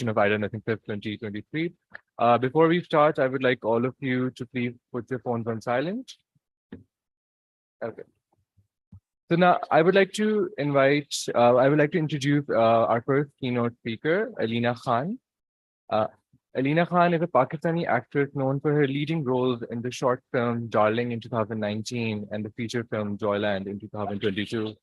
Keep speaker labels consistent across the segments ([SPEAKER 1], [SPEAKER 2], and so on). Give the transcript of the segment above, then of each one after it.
[SPEAKER 1] of Ida NothingFest 2023. Before we start, I would like all of you to please put your phones on silent. Okay. So now I would like to introduce our first keynote speaker, Alina Khan. Alina Khan is a Pakistani actress known for her leading roles in the short film Darling in 2019 and the feature film Joyland in 2022.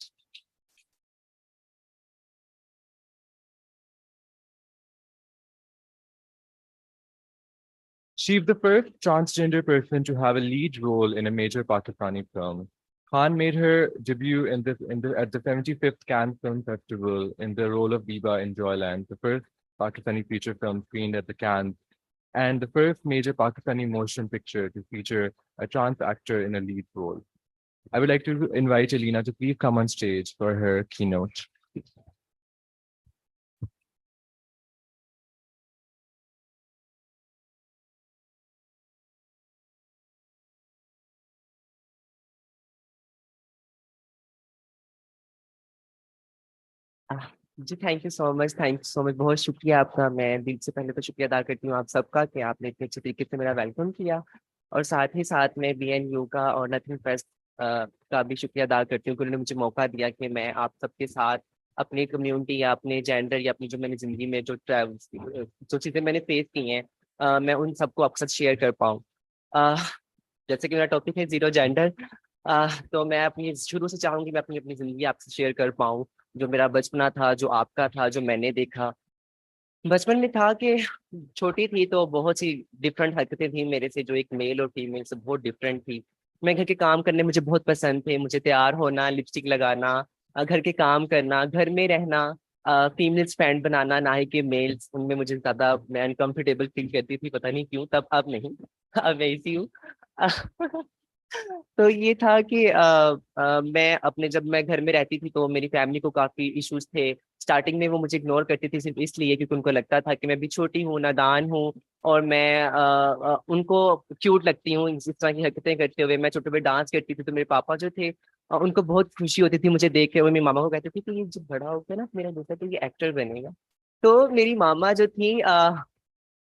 [SPEAKER 1] She's the first transgender person to have a lead role in a major Pakistani film. Khan made her debut at the 75th Cannes Film Festival in the role of Biba in Joyland, the first Pakistani feature film screened at the Cannes, and the first major Pakistani motion picture to feature a trans actor in a lead role. I would like to invite Alina to please come on stage for her keynote.
[SPEAKER 2] जी thank you so much बहुत शुक्रिया आपका। मैं दिल से पहले तो शुक्रिया अदा करती हूँ आप सबका कि आपने इतने अच्छे तरीके से मेरा वेलकम किया, और साथ ही साथ में BNU का और नथिंग फेस्ट का भी शुक्रिया अदा करती हूँ कि उन्होंने मुझे मौका दिया कि मैं आप सबके साथ अपनी कम्युनिटी या अपने जेंडर या अपनी जो मैंने ज़िंदगी में जो चीज़ें मैंने फेस की हैं मैं उन सबको आपके साथ शेयर कर पाऊँ। जैसे कि मेरा टॉपिक है ज़ीरो जेंडर, तो मैं अपनी शुरू से चाहूँगी मैं अपनी अपनी ज़िंदगी आपसे शेयर कर पाऊँ, जो मेरा बचपना था, जो आपका था, जो मैंने देखा। बचपन में था कि छोटी थी तो बहुत सी डिफरेंट हरकतें थी मेरे से, जो एक मेल और फीमेल से बहुत डिफरेंट थी। मैं घर के काम करने मुझे बहुत पसंद थे, मुझे तैयार होना, लिपस्टिक लगाना, घर के काम करना, घर में रहना, फीमेल्स फ्रेंड बनाना ना ही कि मेल्स, उनमें मुझे ज़्यादा मैं अनकंफर्टेबल फील करती थी, पता नहीं क्यों, तब अब नहीं अब ऐसी हूँ। तो ये था कि मैं अपने जब मैं घर में रहती थी तो मेरी फैमिली को काफी इश्यूज थे। स्टार्टिंग में वो मुझे इग्नोर करती थी सिर्फ इसलिए क्योंकि उनको लगता था कि मैं भी छोटी हूँ, नादान हूँ, और मैं उनको क्यूट लगती हूँ इस तरह की हरकतें करते हुए। मैं छोटे पे डांस करती थी तो मेरे पापा जो थे उनको बहुत खुशी होती थी मुझे देख के हुए। मेरी मामा को कहते थे कि ये जब बड़ा होगा ना मेरा बेटा तो ये एक्टर बनेगा। तो मेरी मामा जो थी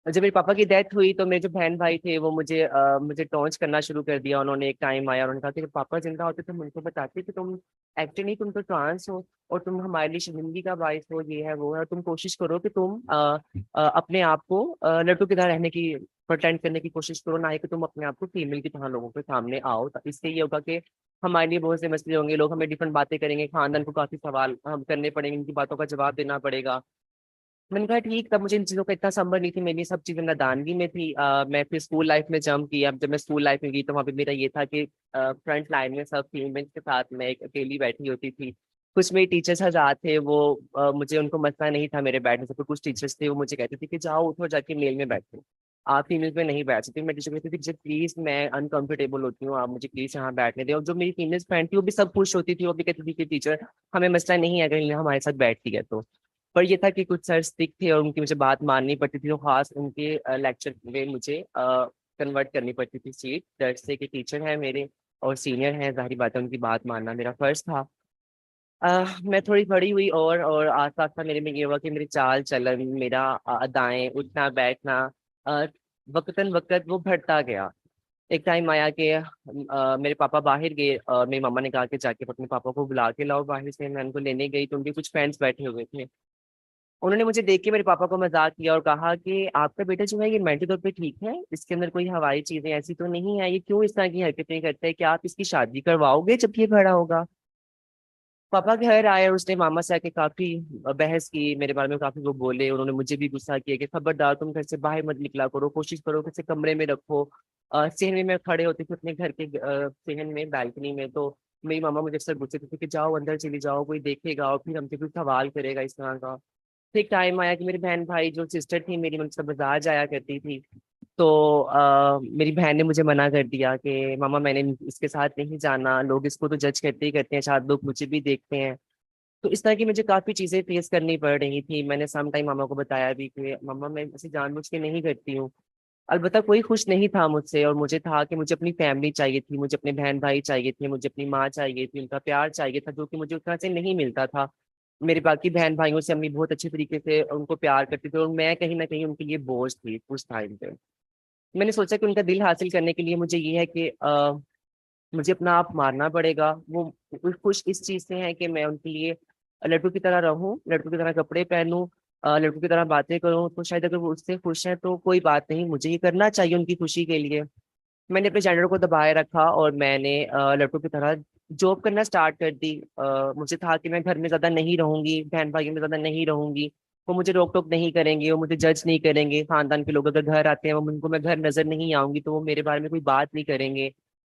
[SPEAKER 2] जब मेरे पापा की डेथ हुई तो मेरे जो बहन भाई थे वो मुझे टॉन्च करना शुरू कर दिया। उन्होंने एक टाइम आया, उन्होंने कहा कि जब पापा जिंदा होते तुम उनको बताते कि तुम एक्टर नहीं, तुम तो ट्रांस हो और तुम हमारे लिए शर्मिंदगी का बायस हो, ये है वो है, और तुम कोशिश करो कि तुम अपने आप को लड़कों की तरह रहने की प्रोटेंड करने की कोशिश करो, ना ही कि तुम अपने आप को फीमेल की तरह लोगों के सामने आओ। तो इससे ये होगा कि हमारे लिए बहुत से मसले होंगे, लोग हमें डिफरेंट बातें करेंगे, खानदान को काफी सवाल हम करने पड़ेंगे, इनकी बातों का जवाब देना पड़ेगा। मैंने कहा ठीक, तब मुझे इन चीज़ों का इतना संभव नहीं थी, मेरी सब चीज़ें नादानगी में थी। मैं फिर स्कूल लाइफ में जंप किया। जब मैं स्कूल लाइफ में गई तो वहाँ पे मेरा ये था कि फ्रंट लाइन में सब फीमेल्स के साथ मैं एक अकेली बैठी होती थी। कुछ मेरे टीचर्स हजार थे, वो मुझे उनको मसला नहीं था मेरे बैठने से, पर कुछ टीचर्स थे वो मुझे कहते थे कि जाओ उठो जाके मेल में बैठो, आप फीमेल में नहीं बैठ सकती। मैं टीचर कहती थी कि प्लीज मैं अनकंफर्टेबल होती हूँ, आप मुझे प्लीज यहाँ बैठने दें। और जो मेरी फीमेल फ्रेंड थी वो भी सब खुश होती थी, वो भी कहती थी कि टीचर हमें मसला नहीं है अगर हमारे साथ बैठती है तो। पर ये था कि कुछ सर स्ट्रिक्ट थे और उनकी मुझे बात माननी पड़ती थी, तो खास उनके लेक्चर में मुझे कन्वर्ट करनी पड़ती थी सीट, डर से कि टीचर है मेरे और सीनियर हैं, जाहिर बात है उनकी बात मानना मेरा फर्ज था। मैं थोड़ी बड़ी हुई और आस्ता आस्ता मेरे में ये हुआ कि मेरी चाल चलन, मेरा अदाएं, उठना बैठना वक्तन वक्त वो बढ़ता गया। एक टाइम आया कि मेरे पापा बाहर गए, मेरी मम्मा ने कहा कि जाके अपने पापा को बुला के लाओ बाहर से। मैं उनको लेने गई तो उनके कुछ फ्रेंड्स बैठे हुए थे। उन्होंने मुझे देख के मेरे पापा को मजाक किया और कहा कि आपका बेटा जो है ये मेंटल तौर पे ठीक है, इसके अंदर कोई हवाई चीजें ऐसी तो नहीं है, ये क्यों इस तरह की हरकतें करता है, क्या आप इसकी शादी करवाओगे जब ये बड़ा होगा। पापा घर आए और उसने मामा से आके काफी बहस की मेरे बारे में, काफी वो बोले। उन्होंने मुझे भी गुस्सा किया कि खबरदार तुम घर से बाहर मत निकला करो, कोशिश करो कि इसे कमरे में रखो। सहन में खड़े होते थे अपने घर के सहन में बैल्कनी में, तो मेरी मामा मुझे अक्सर गुस्से थे कि जाओ अंदर चली जाओ, कोई देखेगा और फिर हमसे कुछ सवाल करेगा इस तरह का। फिर एक टाइम आया कि मेरी बहन भाई जो सिस्टर थी मेरी, मैं उनके साथ बाजार जाया करती थी। तो मेरी बहन ने मुझे मना कर दिया कि मामा मैंने इसके साथ नहीं जाना, लोग इसको तो जज करते ही करते हैं, शायद लोग मुझे भी देखते हैं। तो इस तरह की मुझे काफी चीजें फेस करनी पड़ रही थी। मैंने सम टाइम मामा को बताया भी कि मामा मैं ऐसे जानबूझ के नहीं करती हूँ। अलबत्ता कोई खुश नहीं था मुझसे, और मुझे था कि मुझे अपनी फैमिली चाहिए थी, मुझे अपने बहन भाई चाहिए थे, मुझे अपनी माँ चाहिए थी, उनका प्यार चाहिए था जो कि मुझे उतना से नहीं मिलता था। मेरे बाकी बहन भाइयों से अम्मी बहुत अच्छे तरीके से उनको प्यार करती थी, और मैं कहीं ना कहीं उनके लिए बोझ थी उस टाइम पे। मैंने सोचा कि उनका दिल हासिल करने के लिए मुझे ये है कि मुझे अपना आप मारना पड़ेगा। वो खुश इस चीज से है कि मैं उनके लिए लड़कों की तरह रहूं, लड़कों की तरह कपड़े पहनूं, लड़कों की तरह बातें करूं। तो शायद अगर वो उससे खुश हैं तो कोई बात नहीं, मुझे ये करना चाहिए उनकी खुशी के लिए। मैंने अपने जेंडर को दबाए रखा और मैंने लड़कों की तरह जॉब करना स्टार्ट कर दी। मुझे था कि मैं घर में ज्यादा नहीं रहूंगी, बहन भाइयों में ज्यादा नहीं रहूंगी, वो मुझे रोक टोक नहीं करेंगे, वो मुझे जज नहीं करेंगे। खानदान के लोग अगर घर आते हैं, वो उनको मैं घर नजर नहीं आऊंगी तो वो मेरे बारे में कोई बात नहीं करेंगे।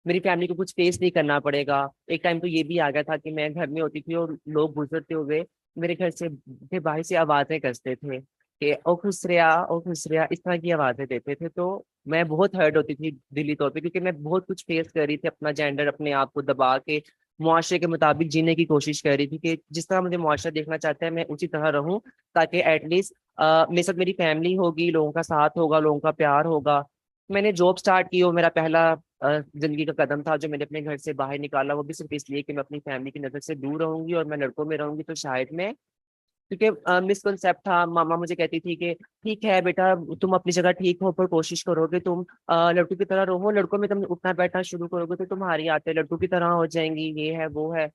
[SPEAKER 2] मेरी फैमिली को कुछ फेस नहीं करना पड़ेगा। एक टाइम तो ये भी आ गया था कि मैं घर में होती थी और लोग गुजरते हुए मेरे घर से बाहर से आवाजें कसते थे कि ओ खुसरिया, ओ खुसरिया, इस तरह की आवाजें देते थे। तो मैं बहुत हर्ट होती थी दिली तौर पे, क्योंकि मैं बहुत कुछ फेस कर रही थी, अपना जेंडर अपने आप को दबा के मुआशरे के मुताबिक जीने की कोशिश कर रही थी कि जिस तरह मुझे मुआशरा देखना चाहता है मैं उसी तरह रहूं, ताकि एटलीस्ट मेरे साथ मेरी फैमिली होगी, लोगों का साथ होगा, लोगों का प्यार होगा। मैंने जॉब स्टार्ट की, वो मेरा पहला जिंदगी का कदम था जो मैंने अपने घर से बाहर निकाला, वो भी सिर्फ इसलिए कि मैं अपनी फैमिली की नजर से दूर रहूंगी और मैं लड़कों में रहूंगी तो शायद मैं, क्योंकि मिसकॉन्सेप्ट था। मामा मुझे कहती थी कि ठीक है बेटा, तुम अपनी जगह ठीक हो पर कोशिश करोगे तुम लड़कों की तरह रहो, लड़कों में तुम उठना बैठना शुरू करोगे तो तुम्हारी आदतें लड़कों की तरह हो जाएंगी, ये है वो है।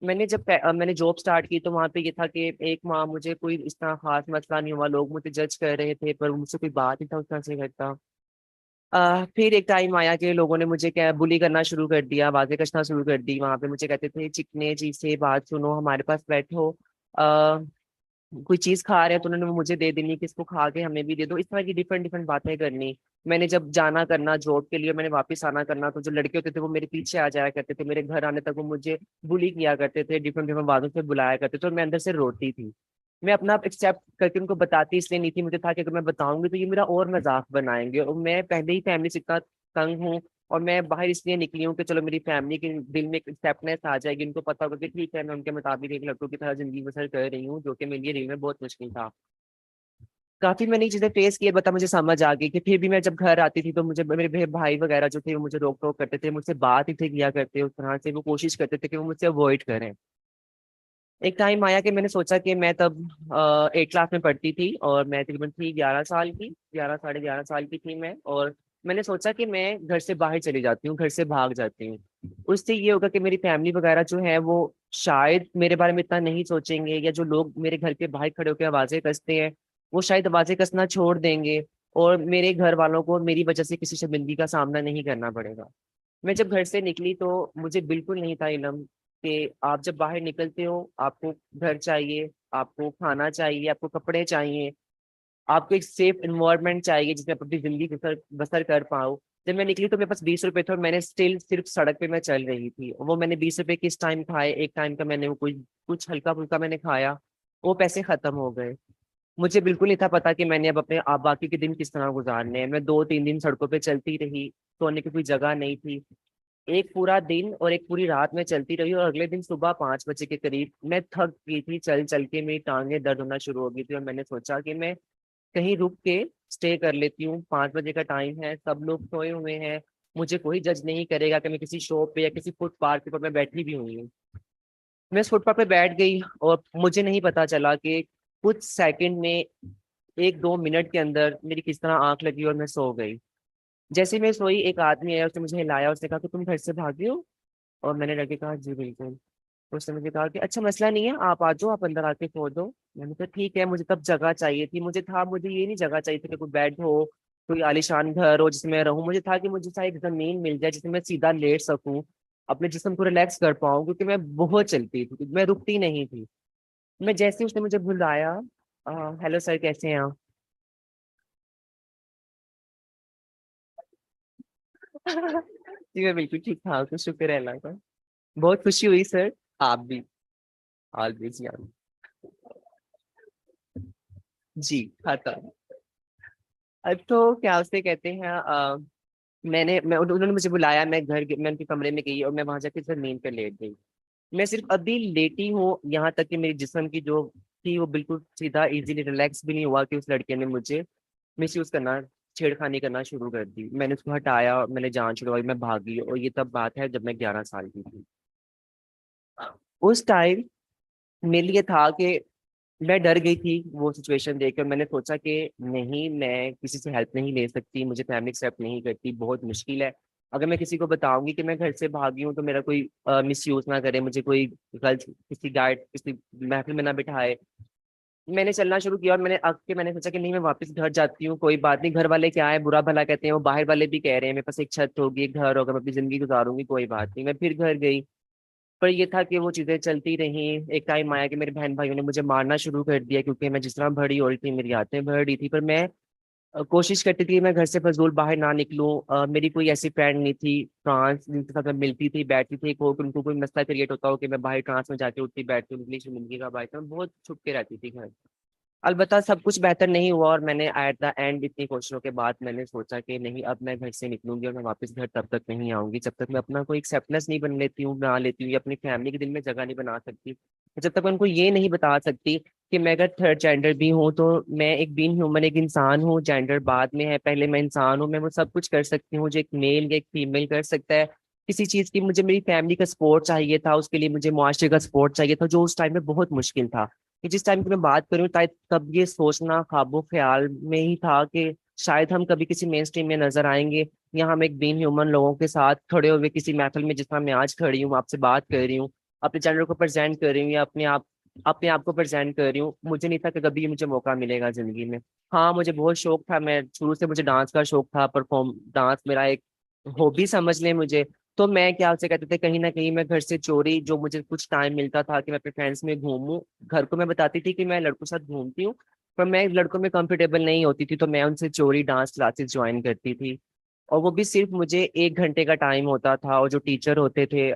[SPEAKER 2] मैंने जॉब स्टार्ट की तो वहां पे ये था कि एक माह मुझे कोई इस तरह खास मसला नहीं हुआ, लोग मुझे जज कर रहे थे पर मुझसे कोई बात नहीं था उस तरह से करता। फिर एक टाइम आया कि लोगों ने मुझे क्या बुली करना शुरू कर दिया, आवाजें कसना शुरू कर दी। वहां पे मुझे कहते थे चिकने चीज से बात सुनो, हमारे पास बैठो, कोई चीज खा रहे हैं तो उन्होंने वो मुझे दे देनी कि इसको खा के हमें भी दे दो, इस तरह की डिफरेंट डिफरेंट बातें करनी। मैंने जब जाना करना जॉब के लिए, मैंने वापस आना करना, तो जो लड़के होते थे वो मेरे पीछे आ जाया करते थे, मेरे घर आने तक वो मुझे बुली किया करते थे, डिफरेंट डिफरेंट बातों से बुलाया करते थे और मैं अंदर से रोती थी। मैं अपना आप एक्सेप्ट करके उनको बताती इसलिए नहीं थी, मुझे था कि अगर मैं बताऊंगी तो ये मेरा और मजाक बनाएंगे, और मैं पहले ही फैमिली से इतना तंग हूँ। और मैं बाहर इसलिए निकली हूँ कि चलो मेरी फैमिली के दिल में एक एक्सेप्टनेस आ जाएगी, उनको पता होगा कि ठीक है मैं उनके मुताबिक एक लड़कों की तरह जिंदगी बसर कर रही हूँ, जो कि मेरे लिए रियल में बहुत मुश्किल था। काफी मैंने ये चीजें फेस की, बता मुझे समझ आ गई कि फिर भी मैं जब घर आती थी तो मुझे मेरे भाई वगैरह जो थे वो मुझे रोक टोक करते थे, मुझसे बात ही थे किया करते उस तरह से, वो कोशिश करते थे कि वो मुझसे अवॉइड करें। एक टाइम आया कि मैंने सोचा कि मैं तब 8 क्लास में पढ़ती थी और मैं तकरीबन थी 11 साल की, 11 साढ़े 11 साल की थी मैं। और मैंने सोचा कि मैं घर से बाहर चली जाती हूँ, घर से भाग जाती हूँ। उससे ये होगा कि मेरी फैमिली वगैरह जो है वो शायद मेरे बारे में इतना नहीं सोचेंगे, या जो लोग मेरे घर के बाहर खड़े होकर आवाजें कसते हैं वो शायद आवाजें कसना छोड़ देंगे, और मेरे घर वालों को मेरी वजह से किसी शर्मिंदगी का सामना नहीं करना पड़ेगा। मैं जब घर से निकली तो मुझे बिल्कुल नहीं था इलम कि आप जब बाहर निकलते हो आपको घर चाहिए, आपको खाना चाहिए, आपको कपड़े चाहिए, आपको एक सेफ एनवायरनमेंट चाहिए जिसमें आप अपनी जिंदगी बसर बसर कर पाओ। जब मैं निकली तो मेरे पास 20 रुपए थे और मैंने स्टिल सिर्फ सड़क पे मैं चल रही थी, और वो मैंने 20 रुपए किस टाइम खाए, एक टाइम का मैंने वो कुछ कुछ हल्का फुल्का मैंने खाया, वो पैसे खत्म हो गए। मुझे बिल्कुल नहीं था पता कि मैंने अब अपने आप बाकी के दिन किस तरह गुजारने हैं। मैं 2-3 दिन सड़कों पे चलती रही, सोने की कोई जगह नहीं थी। एक पूरा दिन और एक पूरी रात में चलती रही, और अगले दिन सुबह 5 बजे के करीब मैं थक गई थी, चल चल के मेरी टांगे दर्द होना शुरू हो गई थी, और मैंने सोचा कि मैं कहीं रुक के स्टे कर लेती हूँ। 5 बजे का टाइम है, सब लोग सोए हुए हैं, मुझे कोई जज नहीं करेगा कि मैं किसी शॉप पे या किसी फुटपाथ के ऊपर मैं बैठी भी हुई हूँ। मैं उस फुटपाथ पे बैठ गई और मुझे नहीं पता चला कि कुछ सेकंड में, 1-2 मिनट के अंदर मेरी किस तरह आंख लगी और मैं सो गई। जैसे मैं सोई, एक आदमी आया, उसने मुझे हिलाया, उसने कहा कि तुम घर से भागी हो? और मैंने लड़के कहा जी बिल्कुल। तो उसने मुझे कहा कि अच्छा मसला नहीं है, आप आ जाओ, आप अंदर आके सो दो। मैंने कहा ठीक है। मुझे तब जगह चाहिए थी, मुझे ये नहीं जगह चाहिए थी कि कोई बेड हो, कोई आलीशान घर हो जिसमें मैं रहूं। मुझे था कि मुझे चाहे एक जमीन मिल जाए जिसमें मैं सीधा लेट सकूं, अपने जिस्म को रिलैक्स कर पाऊं, क्योंकि मैं बहुत चलती थी, मैं रुकती नहीं थी। मैं जैसे ही उसने मुझे बुलाया, हेलो सर कैसे हैं आप? जी मैं बिल्कुल ठीक ठाक हूँ, शुक्र है अल्लाह का। बहुत खुशी हुई सर। आप भी। ऑलवेज यार। जी खाता। अब तो क्या उसे कहते हैं, उन्होंने मुझे बुलाया, मैं उनके कमरे में गई और मैं वहां जाके जमीन पे लेट गई। मैं सिर्फ अभी लेटी हूँ, यहाँ तक कि मेरी जिस्म की जो थी वो बिल्कुल सीधा इजीली रिलैक्स भी नहीं हुआ कि उस लड़के ने मुझे मिसयूज करना, छेड़खानी करना शुरू कर दी। मैंने उसको हटाया, मैंने जान छुड़वाई, मैं भागी, और ये तब बात है जब मैं 11 साल की थी। उस टाइम मेरे लिए था कि मैं डर गई थी वो सिचुएशन देखकर। मैंने सोचा कि नहीं, मैं किसी से हेल्प नहीं ले सकती, मुझे फैमिली एक्सेप्ट नहीं करती, बहुत मुश्किल है। अगर मैं किसी को बताऊंगी कि मैं घर से भागी हूँ तो मेरा कोई मिस यूज ना करे, मुझे कोई गलत किसी गाइड किसी महफिल में ना बिठाए। मैंने चलना शुरू किया और मैंने सोचा कि नहीं, मैं वापस घर जाती हूँ, कोई बात नहीं, घर वाले क्या है, बुरा भला कहते हैं, वो बाहर वाले भी कह रहे हैं, मेरे पास एक छत होगी, एक घर होगा, मैं अपनी जिंदगी गुजारूंगी, कोई बात नहीं। मैं फिर घर गई, पर ये था कि वो चीजें चलती रही। एक टाइम आया कि मेरे बहन भाइयों ने मुझे मारना शुरू कर दिया, क्योंकि मैं जिस तरह भरी हो रही थी, मेरी आदतें बढ़ रही थी। पर मैं कोशिश करती थी कि मैं घर से फजूल बाहर ना निकलूं। मेरी कोई ऐसी फ्रेंड नहीं थी ट्रांस जिनके साथ मैं मिलती थी बैठती थी, को उनको कोई मसला क्रिएट होता हो कि मैं बाहर ट्रांस में जाके उठती बैठती हूँ, इंग्लिश में जिंदगी का बाहर, तो मैं बहुत छुप के रहती थी घर। अलबत्ता सब कुछ बेहतर नहीं हुआ, और मैंने एट द एंड इतनी कोशिशों के बाद मैंने सोचा कि नहीं, अब मैं घर से निकलूंगी और मैं वापस घर तब तक नहीं आऊंगी जब तक मैं अपना कोई एक्सेप्टेंस नहीं बना लेती हूँ, या अपनी फैमिली के दिल में जगह नहीं बना सकती, जब तक मैं उनको ये नहीं बता सकती कि मैं अगर थर्ड जेंडर भी हूँ तो मैं एक बीइंग ह्यूमन, एक इंसान हूँ, जेंडर बाद में है, पहले मैं इंसान हूँ, मैं वो सब कुछ कर सकती हूँ जो एक मेल या एक फीमेल कर सकता है। किसी चीज की मुझे मेरी फैमिली का सपोर्ट चाहिए था, उसके लिए मुझे मुआशरे का सपोर्ट चाहिए था, जो उस टाइम में बहुत मुश्किल था। कि जिस टाइम की मैं बात करूँ तब ये सोचना ख्वाबो ख्याल में ही था कि शायद हम कभी किसी मेन स्ट्रीम में नजर आएंगे, या हम एक बीन ह्यूमन लोगों के साथ खड़े हुए किसी महफिल में, जिस तरह मैं आज खड़ी हूँ, आपसे बात कर रही हूँ, अपने जेंडर को प्रेजेंट कर रही हूँ, या अपने आप को प्रेजेंट कर रही हूँ। मुझे नहीं था कि कभी मुझे मौका मिलेगा जिंदगी में। हाँ, मुझे बहुत शौक था, मैं शुरू से मुझे डांस का शौक था, परफॉर्म डांस मेरा एक हॉबी समझ लें मुझे। तो मैं क्या आपसे कहते थे, कहीं ना कहीं मैं घर से चोरी, जो मुझे कुछ टाइम मिलता था कि मैं अपने फ्रेंड्स में घूमूं, घर को मैं बताती थी कि मैं लड़कों के साथ घूमती हूँ, पर मैं लड़कों में कंफर्टेबल नहीं होती थी, तो मैं उनसे चोरी डांस क्लासेस ज्वाइन करती थी। और वो भी सिर्फ मुझे 1 घंटे का टाइम होता था, और जो टीचर होते थे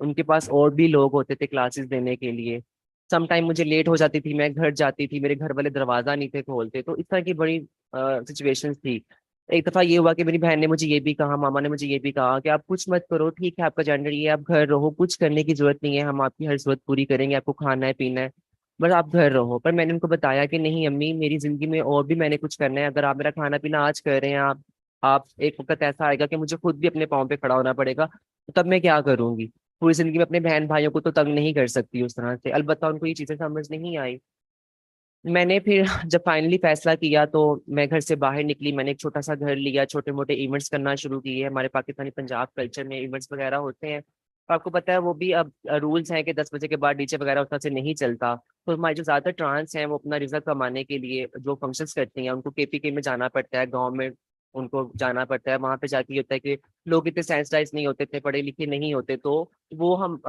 [SPEAKER 2] उनके पास और भी लोग होते थे क्लासेस देने के लिए। सम टाइम मुझे लेट हो जाती थी, मैं घर जाती थी, मेरे घर वाले दरवाजा नहीं थे खोलते, तो इस तरह की बड़ी सिचुएशंस थी। एक दफा ये हुआ कि मेरी बहन ने मुझे ये भी कहा, मामा ने मुझे ये भी कहा कि आप कुछ मत करो, ठीक है आपका जेंडर ये है, आप घर रहो, कुछ करने की जरूरत नहीं है, हम आपकी हर जरूरत पूरी करेंगे, आपको खाना है पीना है, बस आप घर रहो। पर मैंने उनको बताया कि नहीं अम्मी, मेरी जिंदगी में और भी मैंने कुछ करना है, अगर आप मेरा खाना पीना आज कर रहे हैं, आप एक वक्त ऐसा आएगा कि मुझे खुद भी अपने पाँव पे खड़ा होना पड़ेगा, तो तब मैं क्या करूंगी? पूरी जिंदगी में अपने बहन भाइयों को तो तंग नहीं कर सकती उस तरह से। अलबत्ता उनको ये चीजें समझ नहीं आई। मैंने फिर जब फाइनली फैसला किया तो मैं घर से बाहर निकली, मैंने एक छोटा सा घर लिया, छोटे मोटे इवेंट्स करना शुरू किए। हमारे पाकिस्तानी पंजाब कल्चर में इवेंट्स वगैरह होते हैं, तो आपको पता है वो भी अब रूल्स हैं कि 10 बजे के बाद डीजे वगैरह उस तरह से नहीं चलता। तो हमारे जो ज्यादातर ट्रांस हैं वो अपना रिजल्ट कमाने के लिए जो फंक्शंस करती हैं, उनको केपीके में जाना पड़ता है, गाँव में उनको जाना पड़ता है। वहां पे जाके ये होता है कि लोग इतने सेंसिटाइज नहीं होते थे, पढ़े लिखे नहीं होते, तो वो हम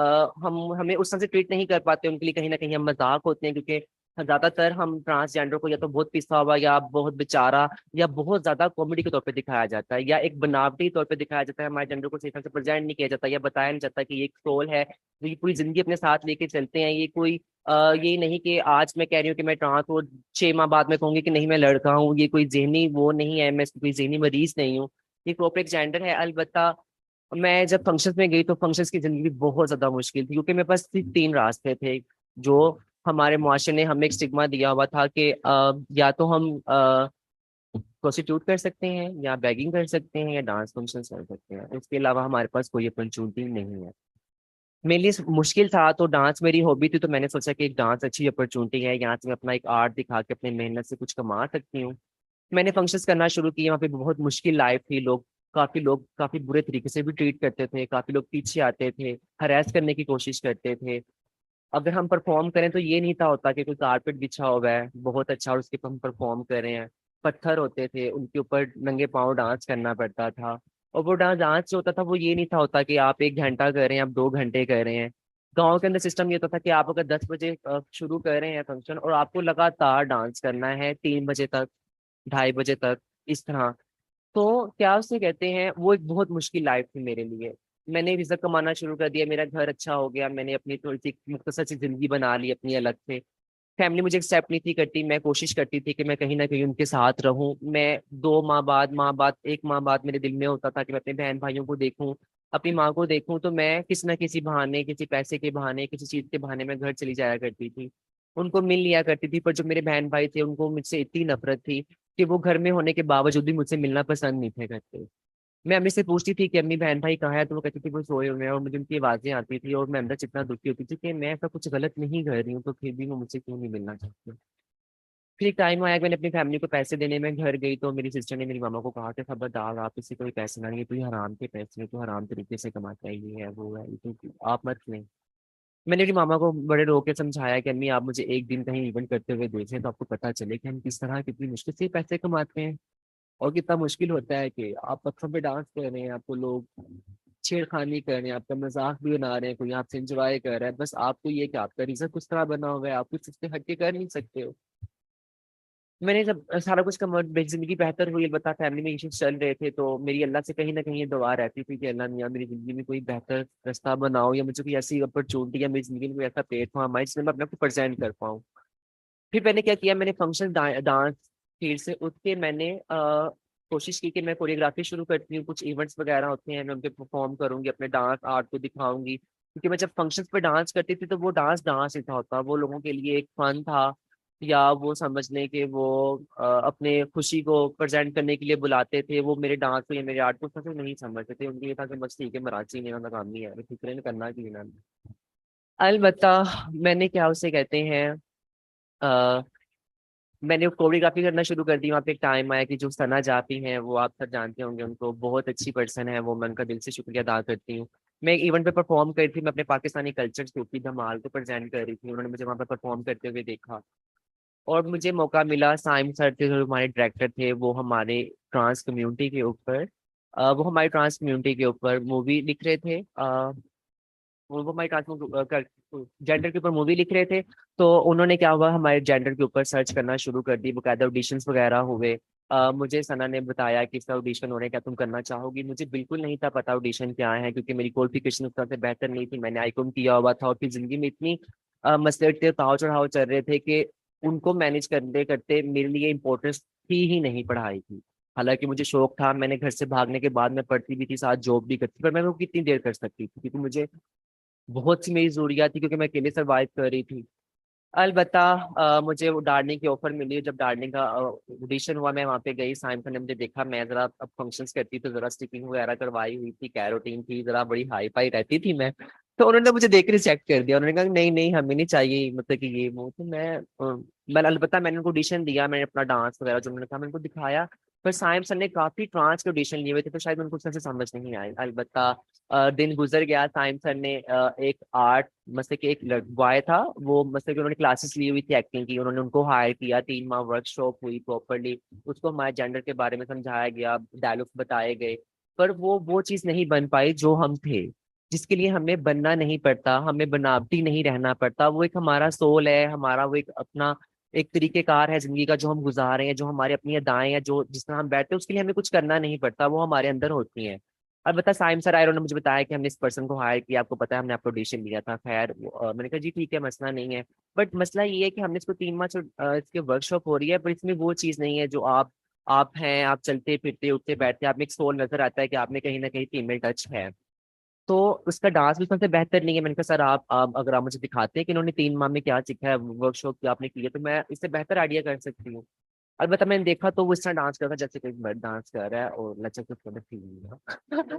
[SPEAKER 2] हमें उस तरह से ट्रीट नहीं कर पाते, उनके लिए कहीं ना कहीं हम मजाक होते हैं, क्योंकि ज्यादातर हम ट्रांसजेंडर को या तो बहुत पिसा हुआ, या बहुत बेचारा, या बहुत ज्यादा कॉमेडी के तौर पे दिखाया जाता है, या एक बनावटी तौर पे दिखाया जाता है। हमारे जेंडर को सही तरह से प्रेजेंट नहीं किया जाता, या बताया नहीं जाता कि ये एक सोल है जो ये पूरी जिंदगी अपने साथ लेके चलते हैं। ये कोई ये नहीं कि आज मैं कह रही हूँ कि मैं ट्रांस हूँ, 6 माह बाद में कहूंगी कि नहीं मैं लड़का हूँ। ये कोई जहनी वो नहीं है, मैं कोई जहनी मरीज नहीं हूँ, ये प्रॉपर एक जेंडर है। अलबत्ता मैं जब फंक्शंस में गई तो फंक्शंस की जिंदगी बहुत ज्यादा मुश्किल थी, क्योंकि मेरे पास सिर्फ 3 रास्ते थे जो हमारे मुआशरे ने हमें एक स्टिग्मा दिया हुआ था कि या तो हम प्रोस्टिट्यूट कर सकते हैं, या बैगिंग कर सकते हैं, या डांस फंक्शन कर सकते हैं, इसके अलावा हमारे पास कोई अपॉर्चुनिटी नहीं है। मेरे लिए मुश्किल था, तो डांस मेरी हॉबी थी, तो मैंने सोचा कि एक डांस अच्छी अपॉर्चुनिटी है, यहाँ से मैं अपना एक आर्ट दिखा के अपनी मेहनत से कुछ कमा सकती हूँ। मैंने फंक्शंस करना शुरू किए, वहाँ पे बहुत मुश्किल लाइफ थी, लोग काफी बुरे तरीके से भी ट्रीट करते थे, काफी लोग पीछे आते थे, हरास करने की कोशिश करते थे। अगर हम परफॉर्म करें तो ये नहीं था होता कि कोई कारपेट बिछा हुआ है बहुत अच्छा और उसके ऊपर हम परफॉर्म कर रहे हैं। पत्थर होते थे, उनके ऊपर नंगे पाँव डांस करना पड़ता था। और वो डांस डांस जो होता था वो ये नहीं था होता कि आप 1 घंटा कर रहे हैं, आप 2 घंटे कर रहे हैं। गाँव के अंदर सिस्टम ये होता था कि आप अगर 10 बजे शुरू कर रहे हैं फंक्शन, और आपको लगातार डांस करना है 3 बजे तक, 2:30 बजे तक, इस तरह। तो क्या उसे कहते हैं, वो एक बहुत मुश्किल लाइफ थी मेरे लिए। मैंने रिजल्ट कमाना शुरू कर दिया, मेरा घर अच्छा हो गया, मैंने अपनी थोड़ी सी मुख्तसर सी जिंदगी बना ली अपनी अलग से। फैमिली मुझे एक्सेप्ट नहीं थी करती, मैं कोशिश करती थी कि मैं कहीं ना कहीं उनके साथ रहूं। मैं 2 माह बाद 1 माह बाद मेरे दिल में होता था कि मैं अपने बहन भाइयों को देखूं, अपनी माँ को देखूं, तो मैं किसी ना किसी बहाने, किसी पैसे के बहाने, किसी चीज के बहाने मैं घर चली जाया करती थी, उनको मिल लिया करती थी। पर जो मेरे बहन भाई थे उनको मुझसे इतनी नफरत थी कि वो घर में होने के बावजूद भी मुझसे मिलना पसंद नहीं थे करते। मैं अम्मी से पूछती थी कि अम्मी बहन भाई कहाँ है, तो वो कहती थी वो सोए हुए हैं, और मुझे उनकी आवाजें आती थी और मैं अंदर से इतना दुखी होती थी कि मैं ऐसा कुछ गलत नहीं कर रही हूँ, तो फिर भी वो मुझसे क्यों नहीं मिलना चाहती। फिर एक टाइम आया कि मैंने अपनी फैमिली को पैसे देने में घर गई, तो मेरी सिस्टर ने मेरी मामा को कहा कि खबरदार आप इससे कोई पैसे ना लिए, तो ये हराम के पैसे हैं, तो हराम तरीके से कमाता है, ये है वो है, ये तो आप मत लें। मैंने मेरी मामा को बड़े रो के समझाया कि अम्मी आप मुझे एक दिन कहीं इवेंट करते हुए देखें तो आपको पता चले कि हम किस तरह कितनी मुश्किल से पैसे कमाते हैं, और कितना मुश्किल होता है कि आप पत्थरों पे डांस कर रहे हैं, आपको लोग छेड़खानी कर रहे हैं, आपका मजाक भी बना रहे हैं, कोई आपसे एंजॉय कर रहा है, बस आपको ये कि आपका रीजन कुछ तरह बना हुआ है, आप कुछ इससे हटके कर नहीं सकते हो। मैंने जब सारा कुछ कम जिंदगी बेहतर हुई, बता फैमिली में इश्यूज चल रहे थे, तो मेरी अल्लाह से कहीं ना कहीं ये दुआ रहती थी कि अल्लाह मियां मेरी जिंदगी में कोई बेहतर रास्ता बनाओ, या मुझे कोई ऐसी अपॉर्चुनिटी या मेरी जिंदगी में कोई ऐसा प्लेटफॉर्म आए जिसमें मैं अपने आप को प्रेजेंट कर पाऊँ। फिर मैंने क्या किया, मैंने फंक्शन डांस फील्ड से उठ के मैंने कोशिश की कि मैं कोरियोग्राफी शुरू करती हूँ, कुछ इवेंट्स वगैरह होते हैं मैं उनके परफॉर्म करूंगी, अपने डांस आर्ट को दिखाऊंगी, क्योंकि मैं जब फंक्शंस पे डांस करती थी तो वो डांस डांस ही था, होता वो लोगों के लिए एक फन था, या वो समझ लें कि वो अपने खुशी को प्रेजेंट करने के लिए बुलाते थे, वो मेरे डांस को या मेरे आर्ट को सच नहीं समझते थे, उनके ये था कि बस ठीक है मराठी ने उनका काम नहीं है, फिक्र नहीं करना कि ना। अलबत्ता मैंने क्या उसे कहते हैं, मैंने कोरियोग्राफी करना शुरू कर दी। वहाँ पे एक टाइम आया कि जो सना जाती हैं, वो आप सब जानते होंगे उनको, बहुत अच्छी पर्सन है वो, मैं उनका दिल से शुक्रिया अदा करती हूँ। मैं एक इवेंट पे परफॉर्म कर रही थी, मैं अपने पाकिस्तानी कल्चर सूफी धमाल को प्रेजेंट कर रही थी, उन्होंने मुझे वहाँ पे परफॉर्म करते हुए देखा, और मुझे मौका मिला, साइम सर थे जो हमारे डायरेक्टर थे, वो हमारे ट्रांस कम्युनिटी के ऊपर मूवी लिख रहे थे, वो हमारे जेंडर के ऊपर मूवी लिख रहे थे। तो उन्होंने क्या हुआ, हमारे जेंडर के ऊपर सर्च करना शुरू कर दी, बकायदा ऑडिशंस वगैरह हुए। मुझे सना ने बताया कि इसका ऑडिशन हो रहा है, क्या तुम करना चाहोगी। मुझे बिल्कुल नहीं था पता ऑडिशन क्या है, क्योंकि मेरी क्वालिफिकेशन उस तरह से बेहतर नहीं थी, मैंने आईकॉम किया हुआ था, और फिर जिंदगी में इतनी मसले उतार चढ़ाव चल रहे थे कि उनको मैनेज करते करते मेरे लिए इंपॉर्टेंस थी ही नहीं पढ़ाई की। हालांकि मुझे शौक था, मैंने घर से भागने के बाद मैं पढ़ती भी थी, साथ जॉब भी करती थी, पर मैं वो कितनी देर कर सकती थी, क्योंकि मुझे बहुत सी मेरी जरूरियात थी, क्योंकि मैं अकेले सर्वाइव कर रही थी। अलबत्ता मुझे वो डार्लिंग की ऑफर मिली, जब डार्लिंग का ऑडिशन हुआ मैं वहाँ पे गई, साइम ने मुझे देखा, मैं जरा अब फंक्शंस करती तो जरा स्टिचिंग वगैरह करवाई हुई थी, कैरोटीन थी, जरा बड़ी हाई फाई रहती थी मैं। तो उन्होंने मुझे देख रिजेक्ट कर दिया, उन्होंने कहा नहीं नहीं हमें नहीं चाहिए, मतलब कि ये वो। तो मैं अलबत्ता मैंने उनको ऑडिशन दिया, मैंने अपना डांस वगैरह जो मैंने कहा मैंने उनको दिखाया। पर साइम सर ने काफी ट्रांस के ऑडिशन लिए हुए थे, तो शायद उनको उससे समझ नहीं आई। अलबत्ता दिन गुजर गया, साइम सर ने एक आर्ट मतलब कि एक बॉय था, वो मतलब कि उन्होंने क्लासेस ली हुई थी एक्टिंग की, उन्होंने उनको हायर किया, 3 माह वर्कशॉप हुई प्रॉपरली, उसको हमारे जेंडर के बारे में समझाया गया, डायलॉग्स बताए गए। पर वो चीज नहीं बन पाई जो हम थे, जिसके लिए हमें बनना नहीं पड़ता, हमें बनावटी नहीं रहना पड़ता, वो एक हमारा सोल है, हमारा वो एक अपना एक तरीकेकार है जिंदगी का जो हम गुजार रहे हैं, जो हमारी अपनी अदाएं हैं, जो जिस तरह हम बैठते हैं उसके लिए हमें कुछ करना नहीं पड़ता, वो हमारे अंदर होती हैं। और बता साइम सर आए, उन्होंने मुझे बताया कि हमने इस पर्सन को हायर किया, आपको पता है हमने आपको ऑडिशन लिया था, खैर मैंने कहा जी ठीक है मसला नहीं है। बट मसला ये है कि हमने इसको 3 माह इसके वर्कशॉप हो रही है, पर इसमें वो चीज नहीं है जो आप हैं, आप चलते फिरते उठते बैठते आप में एक सोल नजर आता है कि आप में कहीं ना कहीं फीमेल टच है। तो उसका डांस भी सबसे बेहतर नहीं है। मैंने कहा सर आप अगर आप मुझे दिखाते हैं कि इन्होंने 3 माह में क्या सीखा है, वर्कशॉप क्या आपने की है, तो मैं इससे बेहतर आइडिया कर सकती हूँ। अलबत्ता मैंने देखा तो वो इस तरह डांस कर रहा था जैसे कोई मर्द डांस कर रहा है, और लचक तो उसको फील नहीं हुआ।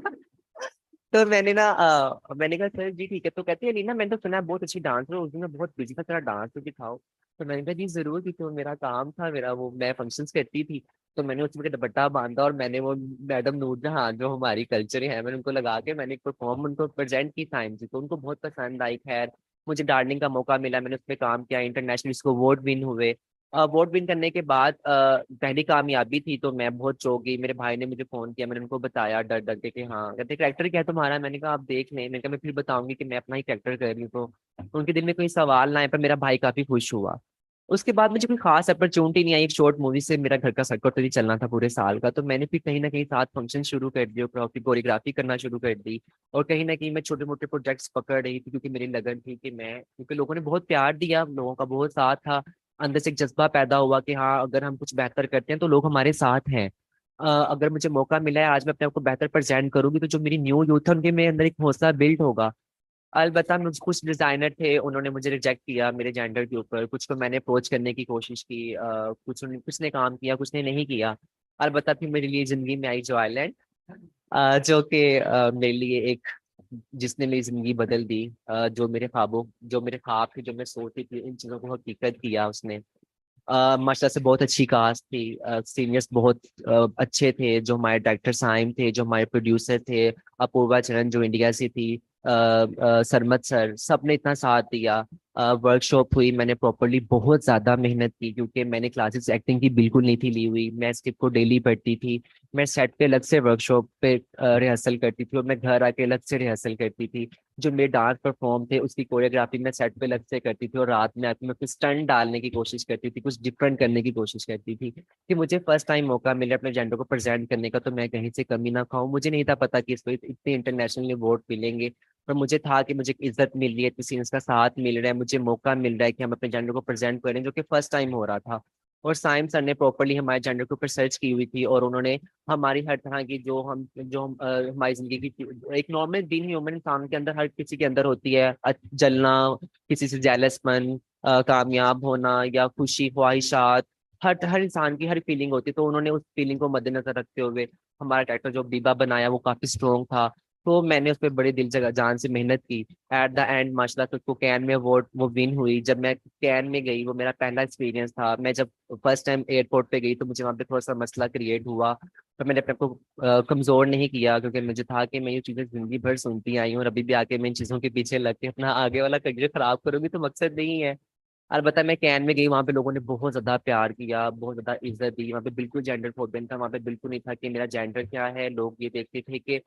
[SPEAKER 2] तो मैंने कहा सर जी ठीक है, तो कहते हैं लीना मैंने तो सुना है बहुत अच्छी डांसर हो, उस दिन मैं बहुत बिजी था, तेरा डांस तो दिखाओ। तो मैंने कहा जी जरूर, कि तो मेरा काम था, मेरा वो मैं फंक्शंस करती थी, तो मैंने उसमें दुपट्टा बांधा, और मैंने वो मैडम नूरजहां जो हमारी कल्चर है, मैंने उनको लगा के मैंने एक परफॉर्म उनको प्रेजेंट की टाइम से, तो उनको बहुत पसंद आई। खैर मुझे डार्लिंग का मौका मिला, मैंने उस पर काम किया, इंटरनेशनल इसको अवार्ड विन हुए। अवार्ड विन करने के बाद पहली कामयाबी थी, तो मैं बहुत चौंक गई, मेरे भाई ने मुझे फोन किया, मैंने उनको बताया डर डर के कि हाँ, कहते करेक्टर क्या है तुम्हारा, मैंने कहा आप देख लें, मैंने कहा मैं फिर बताऊंगी कि मैं अपना ही करेक्टर कर रही हूँ, तो उनके दिल में कोई सवाल ना आए, पर मेरा भाई काफी खुश हुआ। उसके बाद मुझे कोई खास अपॉर्चुनिटी नहीं आई, एक शॉर्ट मूवी से मेरा घर का सर्कट तो नहीं चलना था पूरे साल का, तो मैंने फिर कहीं ना कहीं साथ फंक्शन शुरू कर दिए, कोरियोग्राफी करना शुरू कर दी, और कहीं ना कहीं मैं छोटे मोटे प्रोजेक्ट्स पकड़ रही थी, क्योंकि मेरी लगन थी कि मैं, क्योंकि लोगों ने बहुत प्यार दिया, लोगों का बहुत साथ था, अंदर से एक जज्बा पैदा हुआ कि हाँ अगर हम कुछ बेहतर करते हैं तो लोग हमारे साथ हैं। अगर मुझे मौका मिला है आज मैं अपने आप को बेहतर प्रेजेंट करूंगी, तो जो मेरी न्यू यूथ है उनके मेरे अंदर एक हौसला बिल्ड होगा। अलबत्ता मुझ कुछ डिजाइनर थे, उन्होंने मुझे रिजेक्ट किया मेरे जेंडर के ऊपर, कुछ को मैंने अप्रोच करने की कोशिश की, कुछ ने काम किया, कुछ ने नहीं किया। अलबत्ता फिर मेरे लिए जिंदगी में आई जो आइलैंड। जो कि मेरे लिए एक जिसने मेरी जिंदगी बदल दी। जो मेरे ख्वाब थे, जो मैं सोचती थी, इन चीजों को हकीकत किया उसने। माशाल्लाह से बहुत अच्छी कास्ट थी। सीनियर्स बहुत अच्छे थे। जो हमारे डायरेक्टर साइम थे, जो हमारे प्रोड्यूसर थे, अपूर्वा चरण जो इंडिया से थी, सरमत सर, सबने इतना साथ दिया। वर्कशॉप हुई, मैंने प्रॉपरली बहुत ज्यादा मेहनत की क्योंकि मैंने क्लासेस एक्टिंग की बिल्कुल नहीं थी ली हुई। मैं स्क्रिप्ट को डेली पढ़ती थी। मैं सेट पे अलग से वर्कशॉप पे रिहर्सल करती थी और मैं घर आके अलग से रिहर्सल करती थी। जो मेरे डांस परफॉर्म थे उसकी कोरियोग्राफी मैं सेट पे अलग से करती थी और रात में आके मैं कुछ स्टंट डालने की कोशिश करती थी, कुछ डिफरेंट करने की कोशिश करती थी कि मुझे फर्स्ट टाइम मौका मिले अपने जेंडर को प्रेजेंट करने का, तो मैं कहीं से कमी ना खाऊं। मुझे नहीं था पता कि इसको इतने इंटरनेशनल अवार्ड मिलेंगे, पर मुझे था कि मुझे इज्जत मिल रही है, किसी का साथ मिल रहा है, मुझे मौका मिल रहा है कि हम अपने जेंडर को प्रेजेंट करें, जो कि फर्स्ट टाइम हो रहा था। और साइम सर ने प्रॉपरली हमारे जेंडर के ऊपर सर्च की हुई थी और उन्होंने हमारी हर तरह की हमारी जिंदगी की एक नॉर्मल बीइंग ह्यूमन इंसान के अंदर, हर किसी के अंदर होती है, जलना, किसी से जेलसपन, कामयाब होना या खुशी, ख्वाहिशात, हर हर इंसान की हर फीलिंग होती है। तो उन्होंने उस फीलिंग को मद्देनजर रखते हुए हमारा कैरेक्टर जो बीबा बनाया वो काफी स्ट्रोंग था। तो मैंने उस पर बड़ी दिल जगह जान से मेहनत की। एट द एंड माशाल्लाह तो कैन में अवार्ड वो विन हुई। जब मैं कैन में गई, वो मेरा पहला एक्सपीरियंस था। मैं जब फर्स्ट टाइम एयरपोर्ट पे गई तो मुझे वहाँ पे थोड़ा सा मसला क्रिएट हुआ, पर मैंने अपने आप को कमजोर नहीं किया क्योंकि मुझे था कि मैं ये चीजें जिंदगी भर सुनती आई हूँ और अभी भी आके मैं इन चीजों के पीछे लग के अपना आगे वाला करियर खराब करूंगी तो मकसद नहीं है। अलबत्ता मैं कैन में गई, वहां पे लोगों ने बहुत ज्यादा प्यार किया, बहुत ज्यादा इज्जत दी। वहां पे बिल्कुल जेंडर फोबियन था, वहां पे बिल्कुल नहीं था कि मेरा जेंडर क्या है। लोग ये देखते थे कि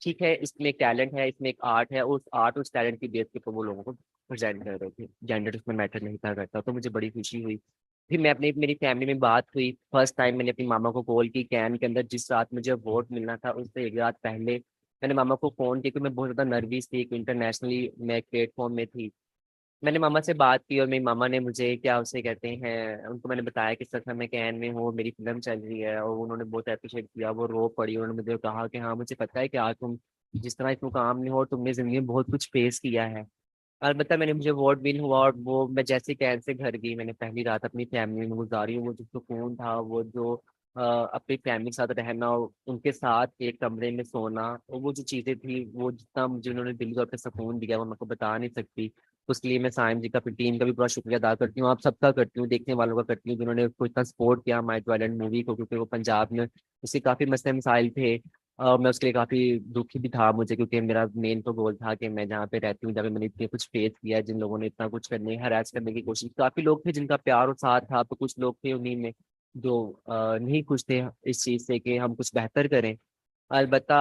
[SPEAKER 2] ठीक है, इसमें एक टैलेंट है, इसमें एक आर्ट है, उस आर्ट उस टैलेंट की बेस के ऊपर वो लोगों को प्रेजेंट कर रहे थे। जेंडर इसमें मैटर नहीं था करता, तो मुझे बड़ी खुशी हुई। फिर मैं अपनी मेरी फैमिली में बात हुई, फर्स्ट टाइम मैंने अपनी मामा को कॉल की कैन के अंदर। जिस रात मुझे वोट मिलना था उससे एक रात पहले मैंने मामा को फोन किया, क्योंकि मैं बहुत ज्यादा नर्वस थी, इंटरनेशनली मैं एक प्लेटफॉर्म में थी। मैंने मामा से बात की और मेरी मामा ने मुझे क्या उसे कहते हैं, उनको मैंने बताया कि सच में मैं कैन में हूँ, मेरी फिल्म चल रही है, और उन्होंने बहुत अप्रिशिएट किया। वो रो पड़ी, उन्होंने मुझे कहा कि हाँ मुझे पता है कि आज तुम जिस तरह इस मुकाम में हो और तुमने जिंदगी में बहुत कुछ फेस किया है। अलबत्ता मैंने मुझे अवार्ड विन हुआ और वो मैं जैसे कैन से घर गई, मैंने पहली रात अपनी फैमिली में गुजारी। वो जो सुकून था, वो जो अपनी फैमिली के साथ रहना और उनके साथ एक कमरे में सोना, और वो जो चीजें थी, वो जितना मुझे उन्होंने दिल तौर पे सुकून दिया वो मैं आपको बता नहीं सकती। उसके लिए मैं साइम जी का, फिर टीम का भी बड़ा शुक्रिया अदा करती हूँ, आप सबका करती हूँ, देखने वालों का करती हूँ, जिन्होंने उसको इतना सपोर्ट किया हमारे टॉयलेट मूवी को, क्योंकि वो पंजाब में उसके काफी मसले मसाइल थे। मैं उसके लिए काफी दुखी भी था मुझे, क्योंकि मेरा मेन तो गोल था कि मैं जहाँ पे रहती हूँ, जहाँ पे मैंने इतने कुछ फेस किया है, जिन लोगों ने इतना कुछ करने हरास करने की कोशिश, काफी लोग थे जिनका प्यार और साथ था, तो कुछ लोग थे उन्हीं में जो नहीं खुश थे इस चीज से कि हम कुछ बेहतर करें। अलबत्ता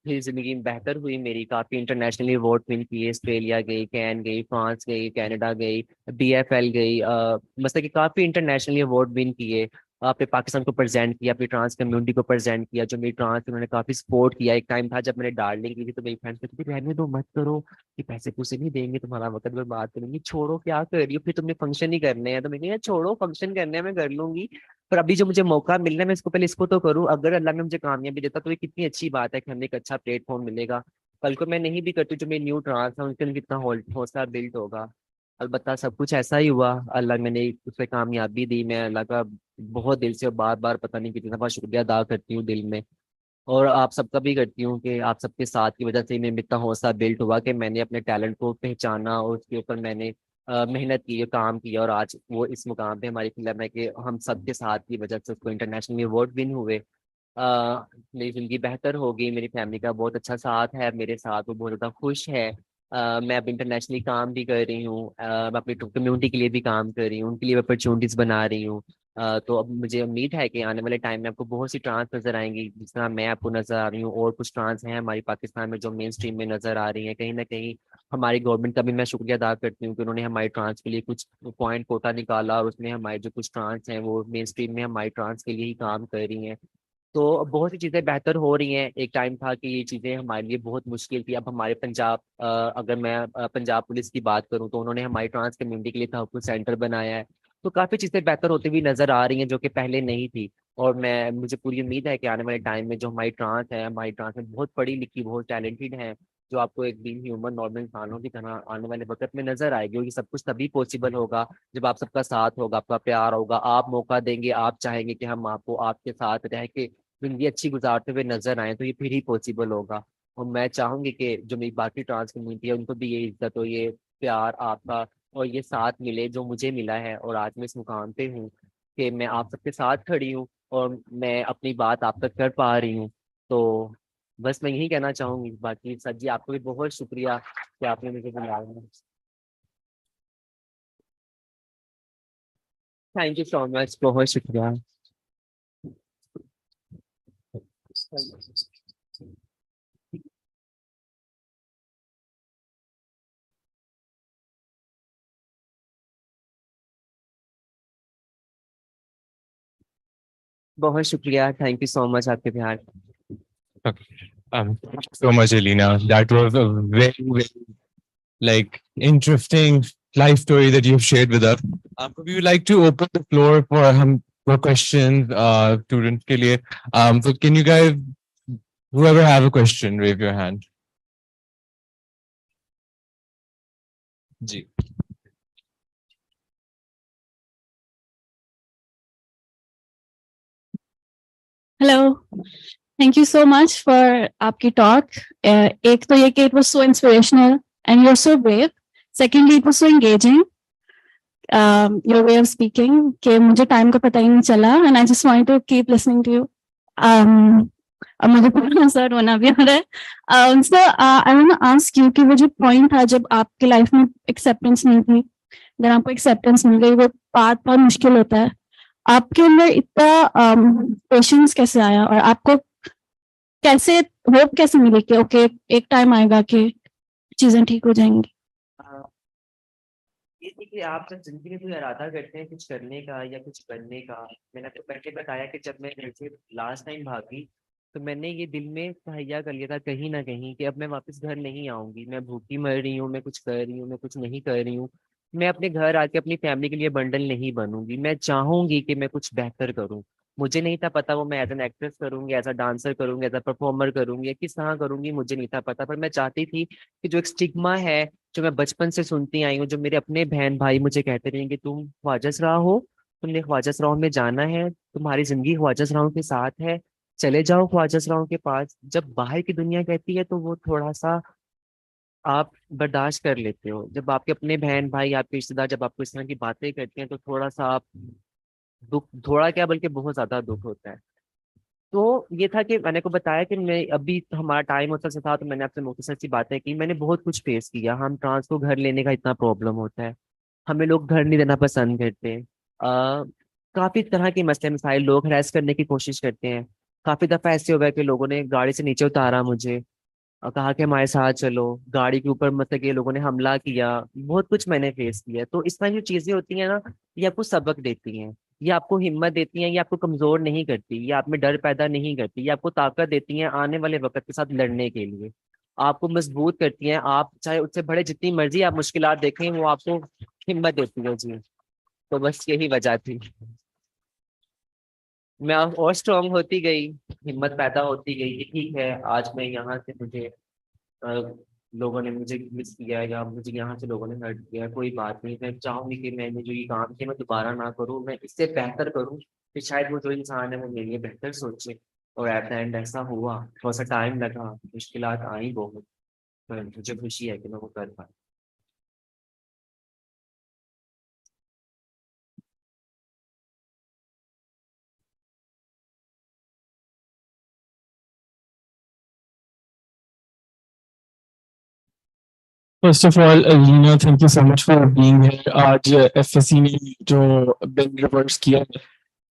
[SPEAKER 2] फिर जिंदगी में बेहतर हुई मेरी, काफी इंटरनेशनली अवार्ड विन किए, ऑस्ट्रेलिया गई, कैन गई, फ्रांस गई, कनाडा गई, BFL गई, मतलब कि काफी इंटरनेशनली अवार्ड विन किए। अपने पाकिस्तान को प्रेजेंट किया, अपनी ट्रांस कम्युनिटी को प्रेजेंट किया, जो मेरी ट्रांस उन्होंने काफी सपोर्ट किया। एक टाइम था जब मैंने डार्लिंग की थी तो मेरी फ्रेंड्स कहती थी रहने दो, मत करो, कि पैसे पूसे नहीं देंगे, तुम्हारा वक्त बर्बाद करेंगे, छोड़ो क्या कर रही हो, फिर तुमने फंक्शन ही करने हैं। तो मैंने कहा छोड़ो, फंक्शन करने हैं मैं कर लूंगी, पर अभी जो मुझे मौका मिल रहा है मैं इसको पहले इसको तो करूँ। अगर अल्लाह ने मुझे कामयाबी देता तो ये कितनी अच्छी बात है कि हमें एक अच्छा प्लेटफॉर्म मिलेगा। कल को मैं नहीं भी करती, जो मेरी न्यू ट्रांस है उनके लिए कितना हौसला बिल्ड होगा। अलबत्ता सब कुछ ऐसा ही हुआ, अल्लाह मैंने उस पर कामयाबी दी। मैं अल्लाह का बहुत दिल से बार बार पता नहीं कितनी दफा शुक्रिया अदा करती हूँ दिल में, और आप सबका भी करती हूँ कि आप सबके साथ की वजह से ही मेरे इतना हौसला बिल्ड हुआ कि मैंने अपने टैलेंट को पहचाना और उसके ऊपर मैंने मेहनत की, काम किया, और आज वो इस मुकाम पे हमारी फिल्म है कि हम सबके साथ की वजह से उसको इंटरनेशनल अवार्ड विन हुए। मेरी जिंदगी बेहतर हो गई, मेरी फैमिली का बहुत अच्छा साथ है मेरे साथ, वो बहुत ज़्यादा खुश है। मैं अब इंटरनेशनली काम भी कर रही हूँ, मैं अपनी कम्युनिटी के लिए भी काम कर रही हूँ, उनके लिए अपॉर्चुनिटीज बना रही हूँ। तो अब मुझे उम्मीद है कि आने वाले टाइम में आपको बहुत सी ट्रांस नजर आएंगी, जिस तरह मैं आपको नजर आ रही हूँ, और कुछ ट्रांस हैं हमारी पाकिस्तान में जो मेन स्ट्रीम में नजर आ रही हैं। कहीं ना कहीं हमारी गवर्नमेंट का भी मैं शुक्रिया अदा करती हूँ कि उन्होंने हमारी ट्रांस के लिए कुछ पॉइंट कोटा निकाला, और उसमें हमारे जो कुछ ट्रांस हैं वो मेन स्ट्रीम में हमारी ट्रांस के लिए ही काम कर रही हैं। तो बहुत सी चीजें बेहतर हो रही हैं। एक टाइम था कि ये चीजें हमारे लिए बहुत मुश्किल थी। अब हमारे पंजाब, अगर मैं पंजाब पुलिस की बात करूं तो उन्होंने हमारी ट्रांस कम्युनिटी के लिए तहफ़्फ़ुज़ सेंटर बनाया है। तो काफी चीजें बेहतर होती हुई नजर आ रही हैं जो कि पहले नहीं थी। और मैं मुझे पूरी उम्मीद है कि आने वाले टाइम में जो हमारी ट्रांस में बहुत पढ़ी लिखी, बहुत टैलेंटेड है, जो आपको एक बीइंग ह्यूमन नॉर्मल इंसानों की तरह आने वाले वक्त में नजर आएगी। और ये सब कुछ तभी पॉसिबल होगा जब आप सबका साथ होगा, आपका प्यार होगा, आप मौका देंगे, आप चाहेंगे कि हम आपको आपके साथ रह के जिंदगी अच्छी गुजारते हुए नजर आए, तो ये फिर ही पॉसिबल होगा। और मैं चाहूंगी कि जो मेरी बाकी ट्रांस कम्युनिटी है उनको भी ये इज्जत हो, ये प्यार आपका और ये साथ मिले जो मुझे मिला है। और आज मैं इस मुकाम पे हूँ कि मैं आप सबके साथ खड़ी हूँ और मैं अपनी बात आप तक कर पा रही हूँ। तो बस मैं यही कहना चाहूंगी। बाकी सर जी आपको भी बहुत शुक्रिया कि आपने मुझे बुलाया। थैंक यू सो मच, बहुत शुक्रिया। बहुत शुक्रिया, थैंक यू सो मच आपके प्यार।
[SPEAKER 1] Okay. Thank you so much, Alina. That was a very, very like interesting life story that you've shared with us. We would like to open the floor for questions, students ke liye. So can you guys, whoever have a question, raise your hand. Ji.
[SPEAKER 3] Hello. Thank you so much for आपकी talk. एक तो ये कि it was so inspirational and you're so brave. Secondly, it was so engaging. Your way of speaking कि मुझे time का पता ही नहीं चला and I just wanted to keep listening to you. अब मुझे थोड़ा सा रोना भी आ रहा है. So I want to ask you कि वो जो point था जब आपके life में acceptance नहीं थी, अगर आपको acceptance मिल गई, वो बात बहुत मुश्किल होता है. आपके अंदर इतना पेशेंस कैसे आया और आपको कैसे होप कैसे मिली कि ओके एक टाइम आएगा कि चीजें ठीक हो जाएंगी?
[SPEAKER 2] ये थी कि आप जब जिंदगी में कोई इरादा करते हैं कुछ करने का या कुछ बनने का। मैंने आपको पहले बताया कि जब मैं घर से लास्ट टाइम भागी तो मैंने ये दिल में तहैया कर लिया था कहीं ना कहीं कि अब मैं वापस घर नहीं आऊंगी। मैं भूखी मर रही हूँ, मैं कुछ कर रही हूँ, मैं कुछ नहीं कर रही हूँ। मैं अपने घर आके अपनी फैमिली के लिए बंडल नहीं बनूंगी। मैं चाहूंगी कि मैं कुछ बेहतर करूँ। मुझे नहीं था पता वो मैं एज एन एक्ट्रेस करूंगी, एज अ डांसर करूंगी, एज अ परफॉर्मर करूंगी या किस तरह करूंगी, मुझे नहीं था पता। पर मैं चाहती थी कि जो एक स्टिग्मा है जो मैं बचपन से सुनती आई हूँ, जो मेरे अपने बहन भाई मुझे कहते रहे कि तुम ख्वाजस राह हो, तुमने ख्वाजस राह में जाना है, तुम्हारी जिंदगी ख्वाजस राह के साथ है, चले जाओ ख्वाजस राह के पास। जब बाहर की दुनिया कहती है तो वो थोड़ा सा आप बर्दाश्त कर लेते हो। जब आपके अपने बहन भाई आपके रिश्तेदार जब आपको इस तरह की बातें करते हैं तो थोड़ा सा आप दुख, थोड़ा क्या बल्कि बहुत ज्यादा दुख होता है। तो ये था कि मैंने को बताया कि मैं अभी तो हमारा टाइम होता सा था तो मैंने आपसे मुख्तसर सी बातें की। मैंने बहुत कुछ फेस किया। हम ट्रांस को घर लेने का इतना प्रॉब्लम होता है, हमें लोग घर नहीं देना पसंद करते हैं। काफी तरह के मसले मसाइल, लोग हरास करने की कोशिश करते हैं। काफी दफा ऐसे हुआ है कि लोगों ने गाड़ी से नीचे उतारा मुझे और कहा कि हमारे साथ चलो, गाड़ी के ऊपर मतलब कि लोगों ने हमला किया। बहुत कुछ मैंने फेस किया। तो इस तरह की जो चीजें होती हैं ना, ये आपको सबक देती हैं, ये आपको हिम्मत देती हैं, ये आपको कमजोर नहीं करती, ये आप में डर पैदा नहीं करती, ये आपको ताकत देती हैं आने वाले वक्त के साथ लड़ने के लिए। आपको मजबूत करती हैं। आप चाहे उससे बड़े जितनी मर्जी आप मुश्किलात देखें, वो आपको हिम्मत देती है जी। तो बस यही वजह थी। मैं और स्ट्रांग होती गई, हिम्मत पैदा होती गई कि ठीक है आज मैं यहाँ से, मुझे अ, लोगों ने मुझे मिस किया या मुझे यहाँ से लोगों ने हर्ट किया, कोई बात नहीं। मैं चाहूंगी कि मैंने जो ये काम किया मैं दोबारा ना करूँ, मैं इससे बेहतर करूँ कि शायद वो जो इंसान है वो मेरे लिए बेहतर सोचे। और एट द एंड ऐसा हुआ। थोड़ा सा टाइम लगा, मुश्किलात आई बहुत, पर मुझे खुशी है कि मैं वो कर पाया।
[SPEAKER 4] First of all, Alina, thank you so much for being here. आज एफएससी ने जो बिल रिवर्स किया है,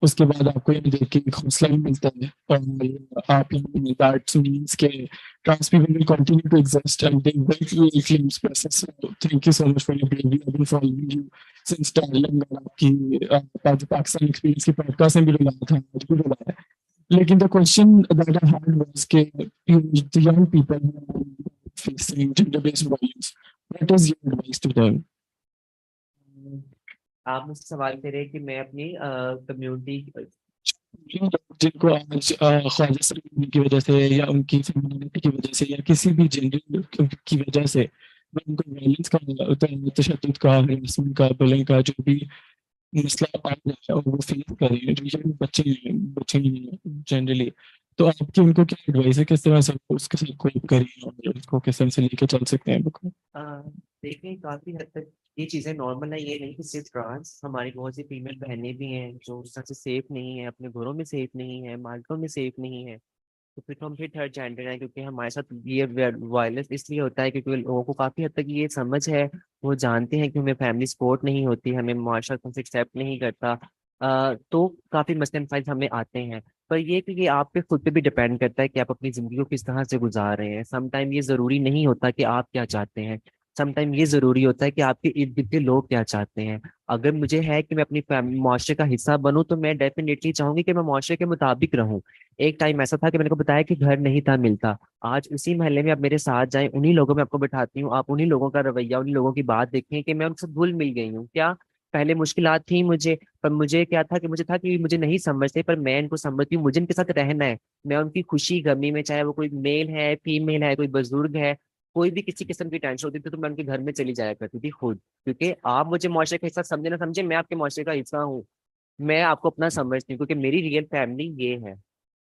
[SPEAKER 4] उसके बाद आपको ये देख के एक हौसला भी मिलता है। और आप that means के trans people will continue to exist and they will claims process. So thank you so much for your bravery. I've been following you since darling और आपकी पाकिस्तान एक्सपीरियंस की पॉडकास्ट में भी लगाया था, आज भी लगाया है। लेकिन the question that I had was कि the young people who are facing gender-based violence, what is your advice to them?
[SPEAKER 2] आप मुझसे सवाल करें कि मैं अपनी कम्युनिटी,
[SPEAKER 4] जिनको आज ख्वाजा सलीम की वजह से या उनकी फेमिनिटी की वजह से या किसी भी जेंडर की वजह से उनको वायलेंस का, तशद्दुद का, हरासमेंट का, बुलिंग का जो भी मसला आ रहा है और वो फेस कर रहे हैं, जो बच्चे हैं, जनरली, तो आपकी उनको क्या एडवाइस है, किस तरह से उसके साथ कोई करिए और उसको किस तरह से लेके चल सकते हैं बुक?
[SPEAKER 2] देखिए काफी हद तक ये चीजें नॉर्मल है, ये नहीं कि सिर्फ ट्रांस, हमारी बहुत सी फीमेल बहनें भी हैं जो उस तरह से सेफ नहीं है, अपने घरों में सेफ नहीं है, मार्केटों में सेफ नहीं है। तो फिर तो हम फिर थर्ड जेंडर है, क्योंकि हमारे साथ ये वायलेंस इसलिए होता है क्योंकि लोगों को काफी हद तक ये समझ है, वो जानते हैं कि हमें फैमिली सपोर्ट नहीं होती, हमें माशरा हमसे एक्सेप्ट नहीं करता। तो काफी मसले मसाइल हमें आते हैं। पर ये कि ये आप पे खुद पे भी डिपेंड करता है कि आप अपनी जिंदगी को किस तरह से गुजार रहे हैं। सम टाइम ये जरूरी नहीं होता कि आप क्या चाहते हैं, सम टाइम ये जरूरी होता है कि आपके इर्द गिर्द के लोग क्या चाहते हैं। अगर मुझे है कि मैं अपनी मुआशरे का हिस्सा बनूं, तो मैं डेफिनेटली चाहूंगी कि मैं मुआशरे के मुताबिक रहूं। एक टाइम ऐसा था कि मैंने को बताया कि घर नहीं था मिलता, आज उसी मोहल्ले में आप मेरे साथ जाएं, उन्हीं लोगों में आपको बैठाती हूँ, आप उन्हीं लोगों का रवैया, उन्हीं लोगों की बात देखें कि मैं उनसे घुल मिल गई हूँ। क्या पहले मुश्किलात थी मुझे, पर मुझे क्या था कि मुझे था कि मुझे नहीं समझते, पर मैं इनको समझती हूँ, मुझे इनके साथ रहना है। मैं उनकी खुशी गमी में, चाहे वो कोई मेल है, फीमेल है, कोई बुजुर्ग है, कोई भी किसी किस्म की टेंशन होती थी, तो मैं उनके घर में चली जाया करती थी खुद। क्योंकि आप मुझे मुआशरे का हिस्सा समझे ना समझे, मैं आपके मुआशरे का हिस्सा हूँ। मैं आपको अपना समझती हूँ, क्योंकि मेरी रियल फैमिली ये है।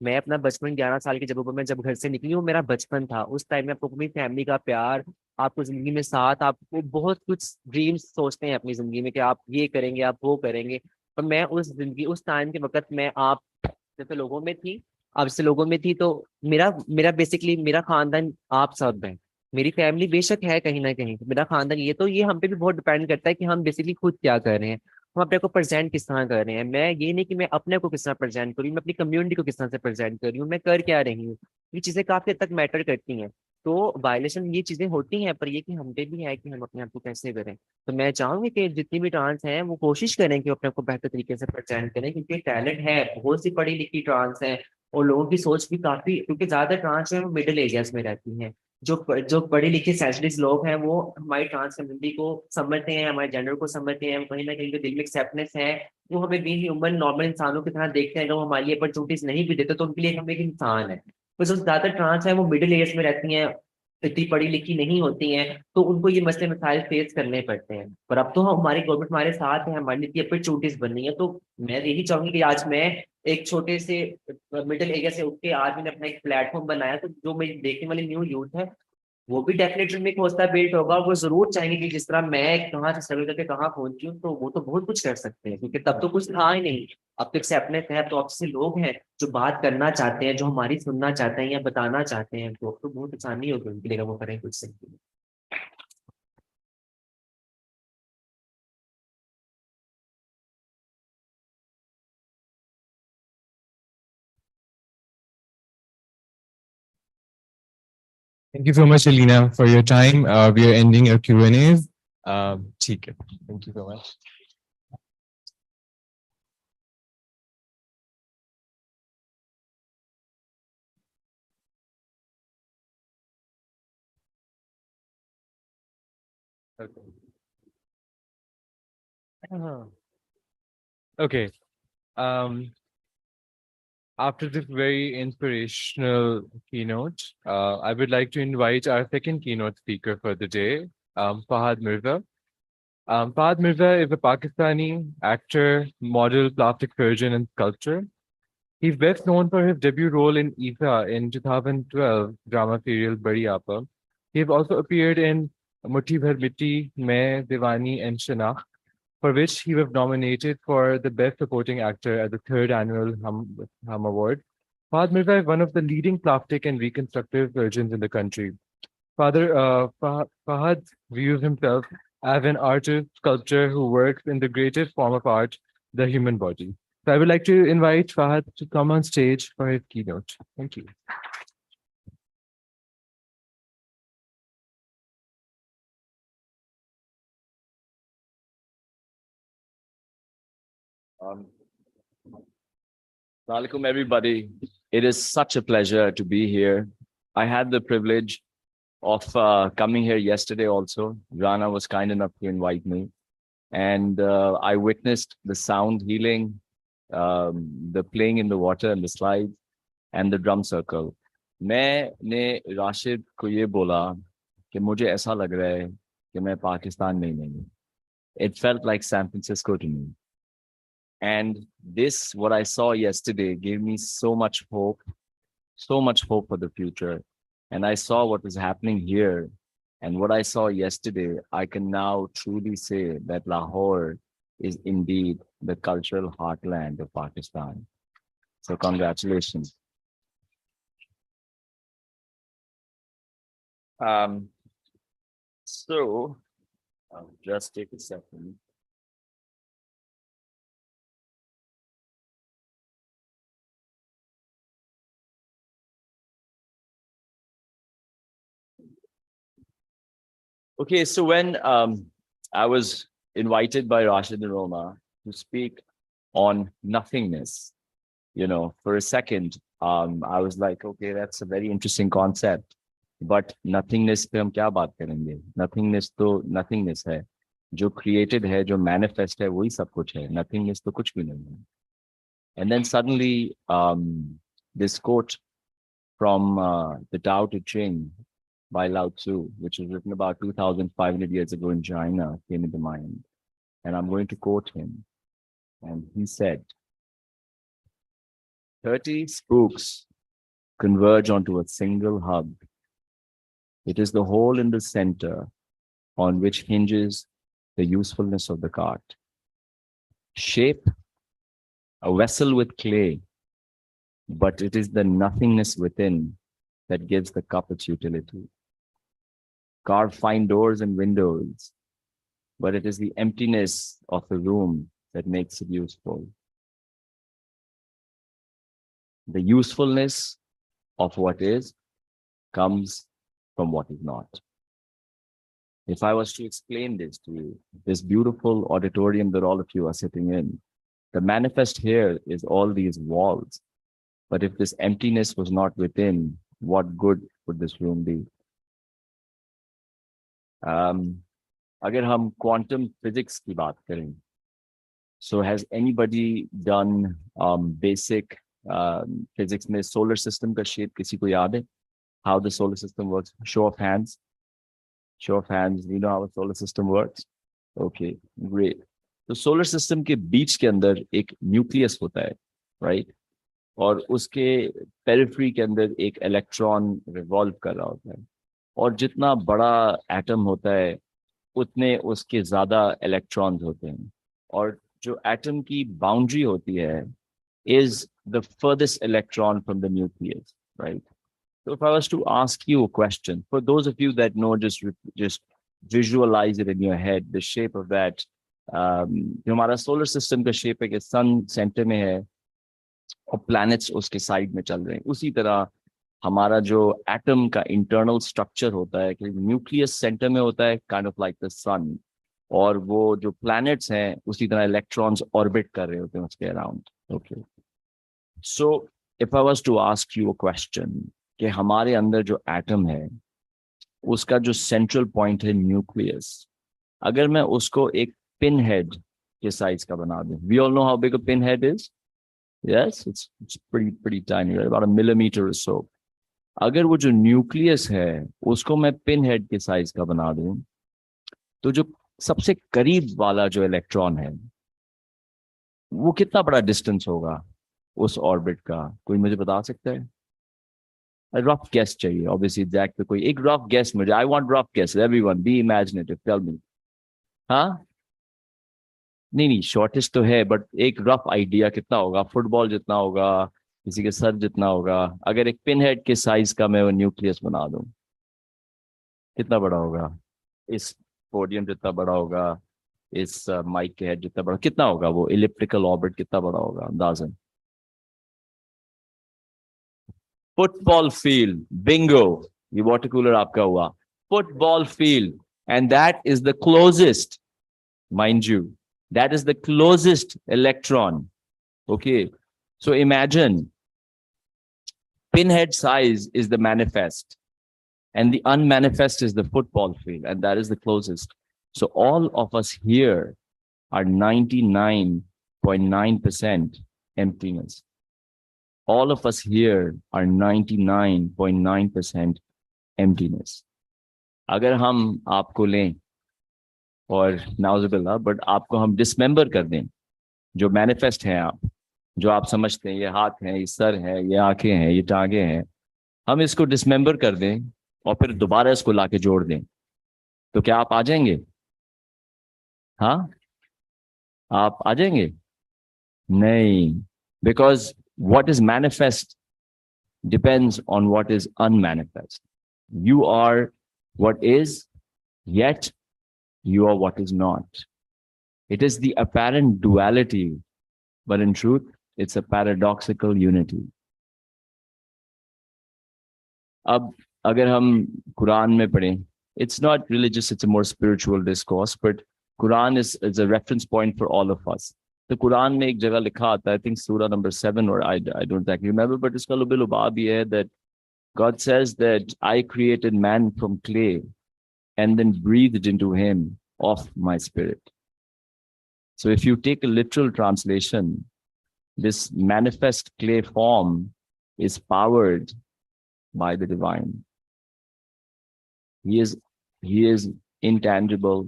[SPEAKER 2] मैं अपना बचपन 11 साल की जब मैं जब घर से निकली हूँ, मेरा बचपन था, उस टाइम में आपको अपनी फैमिली का प्यार, आपको जिंदगी में साथ, आपको बहुत कुछ ड्रीम्स सोचते हैं अपनी जिंदगी में कि आप ये करेंगे, आप वो करेंगे। पर मैं उस जिंदगी, उस टाइम के वक्त मैं आप जैसे लोगों में थी, आपसे लोगों में थी। तो मेरा मेरा बेसिकली मेरा खानदान आप सब है। मेरी फैमिली बेशक है कहीं ना कहीं, मेरा खानदान ये हम पे भी बहुत डिपेंड करता है कि हम बेसिकली खुद क्या कर रहे हैं, हम अपने को प्रेजेंट किस तरह कर रहे हैं। मैं ये नहीं कि मैं अपने को किस तरह प्रेजेंट करूँ, मैं अपनी कम्युनिटी को किस तरह से प्रेजेंट कर रही हूँ, मैं कर क्या रही हूँ। ये चीजें काफी हद तक मैटर करती हैं। तो वायलेशन ये चीजें होती हैं, पर ये कि हम पे भी है कि हम अपने आप को कैसे करें। तो मैं चाहूंगी कि जितनी भी ट्रांस हैं वो कोशिश करें कि वो अपने आप को बेहतर तरीके से प्रेजेंट करें, क्योंकि टैलेंट है, बहुत सी पढ़ी लिखी ट्रांस हैं। और लोगों की सोच भी काफी, क्योंकि ज्यादातर ट्रांस जो है वो मिडिल एरियाज में रहती हैं। जो पढ़े लिखे सेंसिटिव लोग हैं वो हमारी ट्रांस कम्युनिटी को समझते हैं, हमारे जेंडर को समझते हैं, कहीं ना कहीं जो दिल में एक्सेप्टनेस है, वो हमें भी ह्यूमन नॉर्मल इंसानों की तरह देखते हैं। अगर वो हमारे लिए अपॉर्चुनिटीज नहीं भी देते तो उनके लिए हम एक इंसान है। तो जो ज्यादातर ट्रांस है वो मिडिल एज में रहती हैं, इतनी पढ़ी लिखी नहीं होती हैं, तो उनको ये मसले मसाइल फेस करने पड़ते हैं। पर अब तो हमारी गवर्नमेंट हमारे साथ है, हमारे लिए अपॉर्चुनिटीज बन रही है। तो मैं यही चाहूंगी कि आज मैं एक छोटे से मिडिल एरिया से उठ के आज मैंने अपना एक प्लेटफॉर्म बनाया, तो जो मेरी देखने वाली न्यू यूथ है वो भी डेफिनेटली में एक हौसला बिल्ट होगा। वो जरूर चाहेंगे कि जिस तरह मैं कहाँ से स्ट्रगल करके कहाँ पहुंची हूँ, तो वो तो बहुत कुछ कर सकते हैं, क्योंकि तब तो कुछ था ही नहीं। अब तो एक्सेप्टनेस है, अब तो आपसे लोग हैं जो बात करना चाहते हैं, जो हमारी सुनना चाहते हैं या बताना चाहते हैं, तो अब तो बहुत आसानी होगी उनके लिए अगर वो करें कुछ से।
[SPEAKER 1] Thank you so much, Alina, for your time. We are ending our Q&As. ठीक है. Thank you so much. Okay. Okay. Um, After this very inspirational keynote, I would like to invite our second keynote speaker for the day, Fahad Mirza. Fahad Mirza is a Pakistani actor, model, plastic surgeon, and sculptor. He's best known for his debut role in Isa in 2012 drama serial Badi Apa. He has also appeared in Mutti Bhar Mitti, Main, Diwani, and Shanakh, for which he was nominated for the Best Supporting Actor at the third annual Hum Award. Fahad Mirza is one of the leading plastic and reconstructive surgeons in the country. Fahad views himself as an artist, sculptor who works in the greatest form of art, the human body. So I would like to invite Fahad to come on stage for his keynote. Thank you.
[SPEAKER 5] Assalamualaikum, everybody. It is such a pleasure to be here. I had the privilege of coming here yesterday also. Rana was kind enough to invite me. And I witnessed the sound healing, the playing in the water and the slides, and the drum circle. मैंने राशिद को ये बोला कि मुझे ऐसा लग रहा है कि मैं पाकिस्तान में ही नहीं हूँ. It felt like San Francisco to me. And this, what I saw yesterday, gave me so much hope for the future. And I saw what was happening here. And what I saw yesterday, I can now truly say that Lahore is indeed the cultural heartland of Pakistan. So congratulations. So I'll just take a second. Okay, so when I was invited by Rashid and Roma to speak on nothingness, for a second, I was like, okay, that's a very interesting concept. But nothingness पे हम क्या बात करेंगे? Nothingness तो nothingness है. जो created है, जो manifest है, वही सब कुछ है. Nothingness तो कुछ भी नहीं है. And then suddenly, this quote from the Tao Te Ching by Lao Tzu, which was written about 2,500 years ago in China, came into mind. And I'm going to quote him. And he said, 30 spokes converge onto a single hub. It is the hole in the center on which hinges the usefulness of the cart. Shape a vessel with clay, but it is the nothingness within that gives the cup its utility. Carve fine doors and windows, but it is the emptiness of the room that makes it useful. The usefulness of what is comes from what is not. If I was to explain this to you, this beautiful auditorium that all of you are sitting in, the manifest here is all these walls. But if this emptiness was not within, what good would this room be? Agar hum quantum physics ki baat karein, so has anybody done basic physics mein solar system ka shape kisi ko yaad hai? How the solar system works? Show of hands. Show of hands. You know how a solar system works? Okay, great. तो solar system के बीच के अंदर एक nucleus होता है, right? और उसके periphery के अंदर एक इलेक्ट्रॉन रिवॉल्व कर रहा होता है. और जितना बड़ा एटम होता है उतने उसके ज्यादा इलेक्ट्रॉन्स होते हैं. और जो एटम की बाउंड्री होती है is the furthest electron from the nucleus, right? So if I was to ask you a question, for those of you that know, just visualize it in your head, the shape of that. हमारा solar system का shape है कि सन centre में है और planets उसके side में चल रहे हैं. उसी तरह हमारा जो एटम का इंटरनल स्ट्रक्चर होता है कि न्यूक्लियस सेंटर में होता है, काइंड ऑफ लाइक द सन, और वो जो प्लैनेट्स हैं उसी तरह इलेक्ट्रॉन्स ऑर्बिट कर रहे होते हैं उसके around. Okay, so if I was to ask you a question कि हमारे अंदर जो एटम है उसका जो सेंट्रल पॉइंट है न्यूक्लियस, अगर मैं उसको एक पिन हेड के साइज का बना दूं. We all know how big a pin head is. Yes, it's pretty tiny, right? About a millimeter or so. अगर वो जो न्यूक्लियस है उसको मैं पिन हेड के साइज का बना दूं, तो जो सबसे करीब वाला जो इलेक्ट्रॉन है वो कितना बड़ा डिस्टेंस होगा उस ऑर्बिट का? कोई मुझे बता सकता है? रफ गेस चाहिए, ऑब्वियसली एग्जैक्ट पे कोई एक रफ गेस मुझे. I want rough guess. Everyone be imaginative, tell me. हाँ, नहीं, शॉर्टेज तो है, बट एक रफ आइडिया कितना होगा? फुटबॉल जितना होगा, किसी के सर जितना होगा. अगर एक पिन हेड के साइज का मैं वो न्यूक्लियस बना दूं, कितना बड़ा होगा? इस पोडियम जितना बड़ा होगा, इस माइक के हेड जितना बड़ा, कितना होगा वो इलिप्टिकल ऑर्बिट? कितना बड़ा होगा अंदाजन? Football field. बिंगो, ये वाटर कूलर आपका हुआ. Football field, and that is the closest, mind you, that is the closest electron. Okay, so imagine pinhead size is the manifest and the unmanifest is the football field, and that is the closest. So all of us here are 99.9% emptiness. All of us here are 99.9% emptiness. अगर हम आपको लें और नाउजुबिल्लाह, but आपको हम डिसमेंबर कर दें, जो मैनिफेस्ट हैं आप, जो आप समझते हैं ये हाथ हैं, ये सर है, ये आंखें हैं, ये टांगे हैं, हम इसको डिसमेंबर कर दें और फिर दोबारा इसको लाके जोड़ दें, तो क्या आप आ जाएंगे? हाँ, आप आ जाएंगे? नहीं, because what is manifest depends on what is unmanifest. You are what is, yet you are what is not. It is the apparent duality, but in truth, it's a paradoxical unity. अब अगर हम कुरान में पढ़ें, it's not religious, it's a more spiritual discourse, but Quran is a reference point for all of us. तो कुरान में एक जगह लिखा आता है, I think surah number 7 or I don't exactly remember, but इसका लुबे लुबाब ये है that God says that I created man from clay and then breathed into him of my spirit. So if you take a literal translation, this manifest clay form is powered by the divine. He is intangible.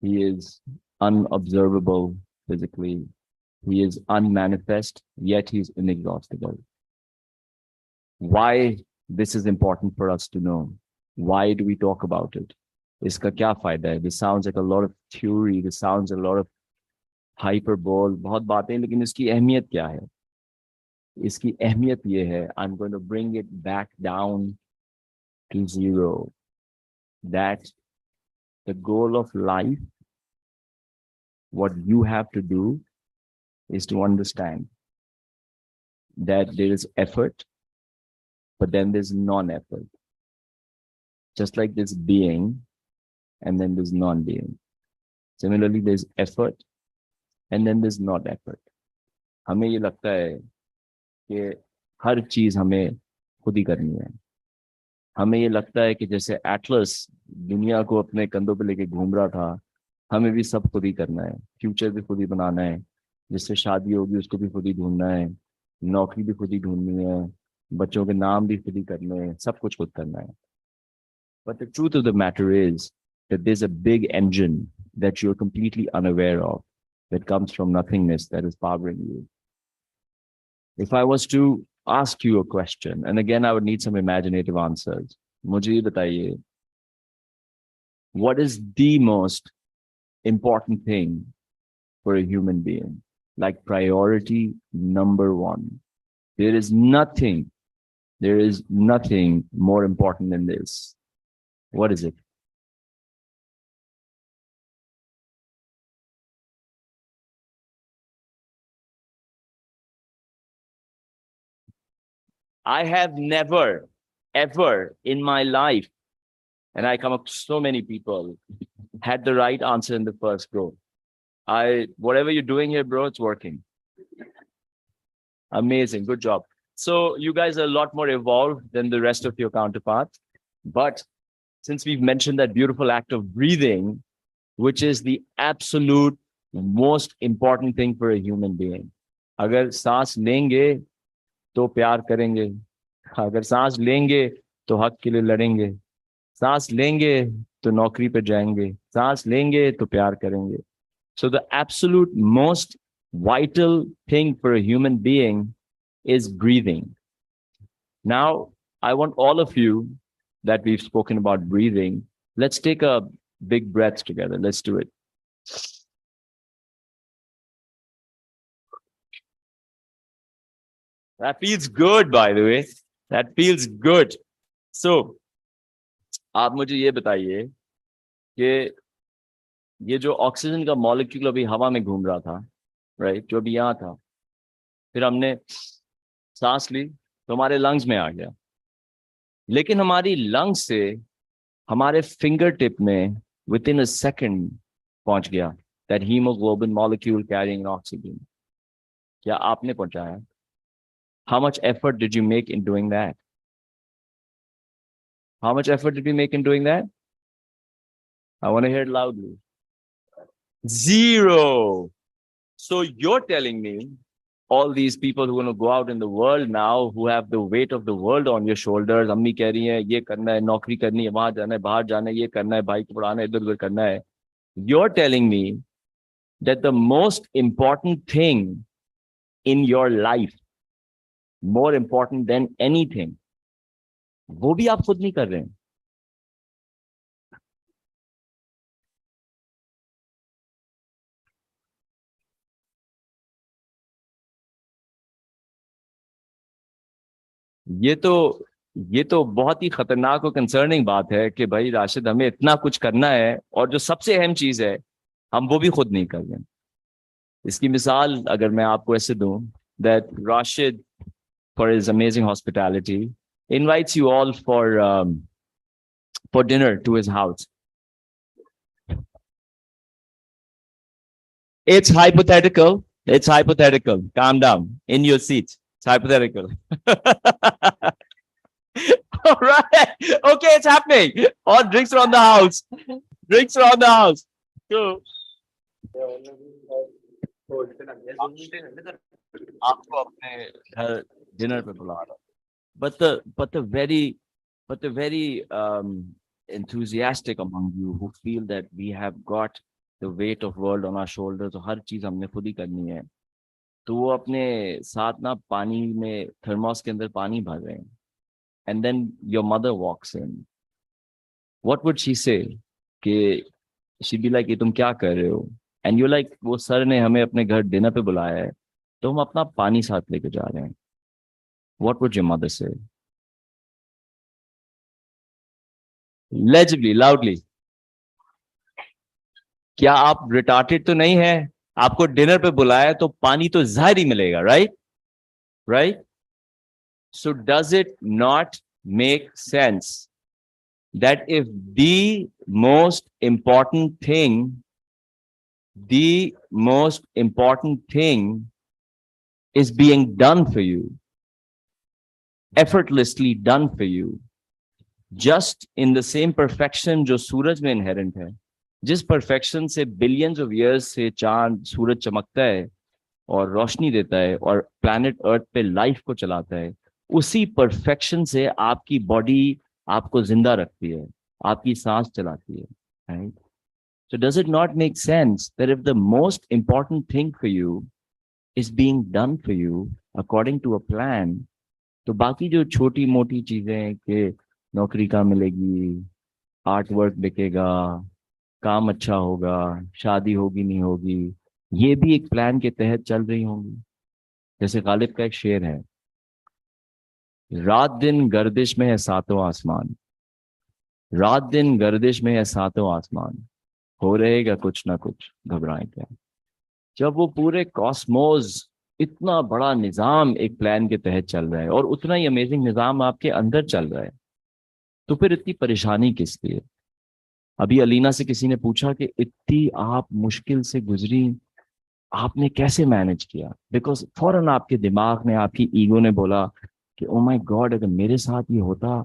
[SPEAKER 5] He is unobservable physically. He is unmanifest, yet he is inexhaustible. Why this is important for us to know? Why do we talk about it? Iska kya fayda hai? This sounds like a lot of theory. This sounds a lot of hyperbole. बहुत बातें, लेकिन इसकी अहमियत क्या है? इसकी अहमियत ये है, I'm going to bring it back down to zero. That the goal of life, what you have to do is to understand that there is effort, but then there's non-effort. Just like there's being, and then there's non-being. Similarly, there's effort, and then there's not effort. हमें ये लगता है कि हर चीज हमें खुद ही करनी है. हमें ये लगता है कि जैसे एटलस दुनिया को अपने कंधों पे लेके घूम रहा था, हमें भी सब खुद ही करना है. फ्यूचर भी खुद ही बनाना है. जिससे शादी होगी उसको भी खुद ही ढूंढना है. नौकरी भी खुद ही ढूंढनी है. बच्चों के नाम भी खुद ही करने हैं. सब कुछ खुद करना है. But the truth of the matter is that there's a big engine that you're completely unaware of that comes from nothingness that is powering you. If I was to ask you a question, and again, I would need some imaginative answers. मुझे ये बताइए, what is the most important thing for a human being? Like priority number one. There is nothing more important than this. What is it? I have never, ever in my life, and I come up to so many people, had the right answer in the first row. Whatever you're doing here, bro, it's working. Amazing, good job. So you guys are a lot more evolved than the rest of your counterparts. But since we've mentioned that beautiful act of breathing, which is the absolute most important thing for a human being. अगर सांस लेंगे तो प्यार करेंगे. अगर सांस लेंगे तो हक के लिए लड़ेंगे. सांस लेंगे तो नौकरी पे जाएंगे. सांस लेंगे तो प्यार करेंगे. So the absolute most vital thing for a human being is breathing. Now, I want all of you that we've spoken about breathing, let's take a big breath together. Let's do it. That feels good, by the way. That feels good. So, आप मुझे ये बताइए कि ये जो oxygen का molecule अभी हवा में घूम रहा था, राइट, जो अभी यहाँ था, फिर हमने सांस ली तो हमारे लंग्स में आ गया. लेकिन हमारी लंग्स से हमारे फिंगर टिप में विद इन अ सेकंड पहुंच गया that haemoglobin molecule carrying oxygen. क्या आपने पहुंचाया? How much effort did you make in doing that? How much effort did we make in doing that? I want to hear it loudly. Zero. So you're telling me all these people who are going to go out in the world now, who have the weight of the world on your shoulders, अम्मी कह रही हैं ये करना है, नौकरी करनी है, वहां जाना है, बाहर जाना है, ये करना है, भाई को पढ़ाना है, इधर उधर करना है. You're telling me that the most important thing in your life, more important than anything, वो भी आप खुद नहीं कर रहे हैं. ये तो बहुत ही खतरनाक और कंसर्निंग बात है कि भाई राशिद, हमें इतना कुछ करना है और जो सबसे अहम चीज है हम वो भी खुद नहीं कर रहे हैं. इसकी मिसाल अगर मैं आपको ऐसे दूं, that Rashid, for his amazing hospitality, invites you all for dinner to his house. It's hypothetical. It's hypothetical. Calm down. In your seats. It's hypothetical. All right. Okay, it's happening. All drinks around the house. Drinks around the house. Go. आपको अपने घर dinner पे बुला रहा. But the very enthusiastic among you who feel that we have got the weight of world on our shoulders, तो हर चीज हमने खुद ही करनी है, तो वो अपने साथ ना पानी में थर्मोस के अंदर पानी भर रहे हैं. And then your mother walks in. What would she say? कि she'd be like, ये तुम क्या कर रहे हो? And you're like, वो सर ने हमें अपने घर डिनर पे बुलाया है, तो हम अपना पानी साथ लेके जा रहे हैं. What would your mother say? Legibly, loudly. क्या आप रिटार्टेड तो नहीं है? आपको डिनर पे बुलाया तो पानी तो जाहिर ही मिलेगा, right? Right? So does it not make sense that if the most important thing is being done for you, effortlessly done for you, just in the same perfection जो सूरज में inherent है, जिस perfection से billions of years से चांद सूरज चमकता है और रोशनी देता है और planet Earth पे life को चलाता है, उसी perfection से आपकी body आपको जिंदा रखती है, आपकी सांस चलाती है, right? So does it not make sense that if the most important thing for you is being done for you according to a plan, तो बाकी जो छोटी मोटी चीजें कि नौकरी कहाँ मिलेगी, आर्ट वर्क बिकेगा, काम अच्छा होगा, शादी होगी नहीं होगी, ये भी एक प्लान के तहत चल रही होंगी. जैसे गालिब का एक शेर है, रात दिन गर्दिश में है सातों आसमान, रात दिन गर्दिश में है सातों आसमान, हो रहेगा कुछ ना कुछ, घबराएं क्या. जब वो पूरे कॉस्मोस, इतना बड़ा निजाम एक प्लान के तहत चल रहा है और उतना ही अमेजिंग निजाम आपके अंदर चल रहा है, तो फिर इतनी परेशानी किस लिए? अभी अलीना से किसी ने पूछा कि इतनी आप मुश्किल से गुजरी, आपने कैसे मैनेज किया? बिकॉज फौरन आपके दिमाग ने, आपकी ईगो ने बोला कि ओ माय गॉड, अगर मेरे साथ ये होता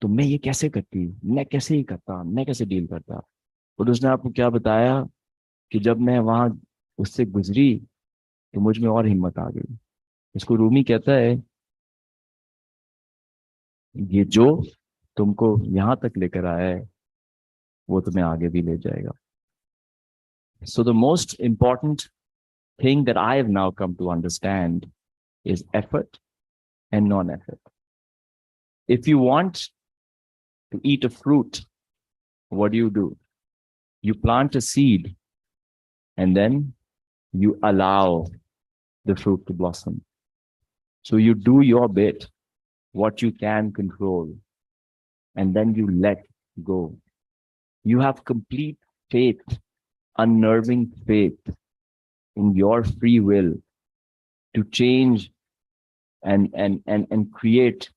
[SPEAKER 5] तो मैं ये कैसे करती, मैं कैसे ही करता, मैं कैसे डील करता. और उसने आपको क्या बताया कि जब मैं वहां उससे गुजरी तो मुझ में और हिम्मत आ गई. इसको रूमी कहता है, ये जो तुमको यहां तक लेकर आया है वो तुम्हें आगे भी ले जाएगा. So the most important thing that I have now come to understand is effort and non-effort. If you want to eat a fruit, what do? You plant a seed and then you allow the fruit to blossom. So you do your bit, what you can control, and then you let go. You have complete faith, unnerving faith in your free will to change and create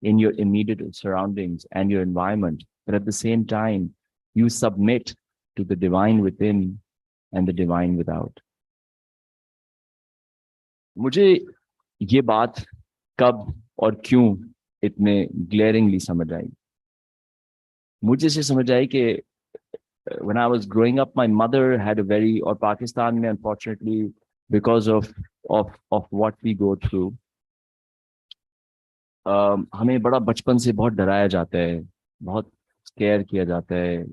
[SPEAKER 5] in your immediate surroundings and your environment. But at the same time, you submit to the divine within and the divine without. मुझे ये बात कब और क्यों इतने glaringly समझ आई? मुझे से समझ आई कि when I was growing up, my mother had a very, और पाकिस्तान में unfortunately because of what we go through, हमें बड़ा बचपन से बहुत डराया जाता है, बहुत स्केयर किया जाता है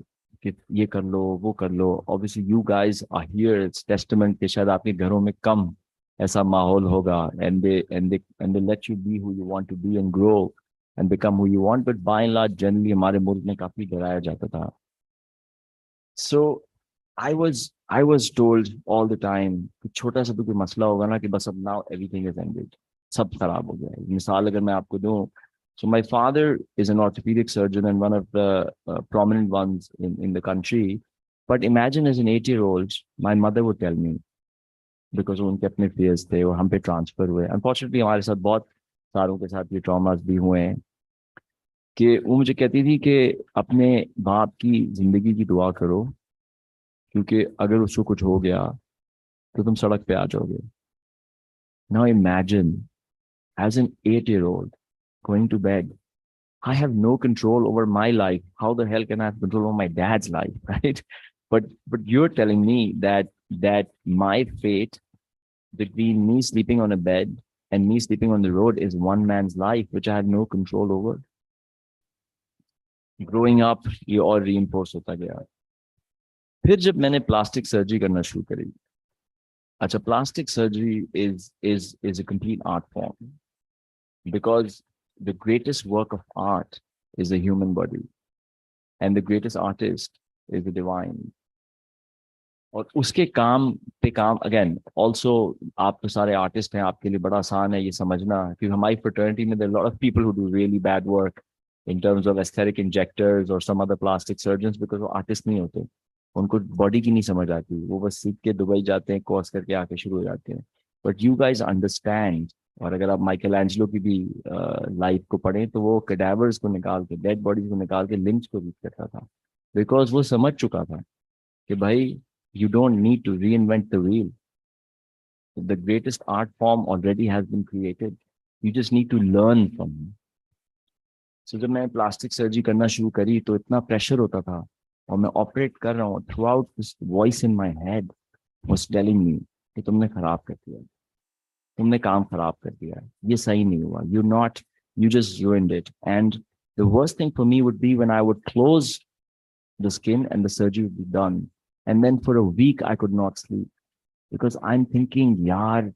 [SPEAKER 5] कि ये कर लो वो कर लो. Obviously you guys are here, it's testament कि शायद आपके घरों में कम ऐसा माहौल होगा, and they let you be who you want to be and grow and become who you want. But by and large generally हमारे मुल्क में काफी डराया जाता था. So I was told all the time कि छोटा सा भी कोई मसला होगा ना कि बस अब now everything is ended, सब खराब हो गया है. मिसाल अगर मैं आपको दूं, so my father is an orthopedic surgeon and one of the prominent ones in the country. But imagine as an 8-year-old, my mother would tell me, because उनके अपने fears थे और हम पे transfer हुए. Unfortunately हमारे साथ बहुत सारों के साथ ये traumas भी हुए हैं कि वो मुझे कहती थी कि अपने बाप की जिंदगी की दुआ करो, क्योंकि अगर उसको कुछ हो गया तो तुम सड़क पे आ जाओगे. Now imagine as an 8-year-old going to bed. I have no control over my life. How the hell can I have control over my dad's life, right? But you're telling me that my fate between me sleeping on a bed and me sleeping on the road is one man's life, which I have no control over. Growing up, ये और reinforce होता गया. फिर जब मैंने plastic surgery करना शुरू करी, अच्छा, plastic surgery is a complete art form, because the greatest work of art is the human body, and the greatest artist is the divine. और उसके काम पे काम, again, also आप तो सारे artist हैं, आपके लिए बड़ा आसान है ये समझना, क्योंकि हमारी fraternity में there are a lot of people who do really bad work in terms of aesthetic injectors or some other plastic surgeons, because वो artist नहीं होते, उनको body की नहीं समझ आती, वो बस सीख के दुबई जाते हैं, कोर्स करके आके शुरू हो जाते हैं. But you guys understand. और अगर आप माइकल एंजेलो की भी लाइफ को पढ़ें तो वो कैडावर्स को निकाल के, डेड बॉडीज को निकाल के लिंच को रीड करता था, बिकॉज वो समझ चुका था कि भाई you don't need to reinvent the wheel. The greatest art form already has been created. You just need to learn from it. So जब मैं प्लास्टिक सर्जरी करना शुरू करी तो इतना प्रेशर होता था, और मैं ऑपरेट कर रहा हूँ, throughout this voice in my head was telling me कि तुमने खराब कर दिया, तुमने काम खराब कर दिया, ये सही नहीं हुआ, you just ruined it. And the worst thing for me would be when I would close the skin and the surgery would be done, and then for a week I could not sleep, because I'm thinking, यार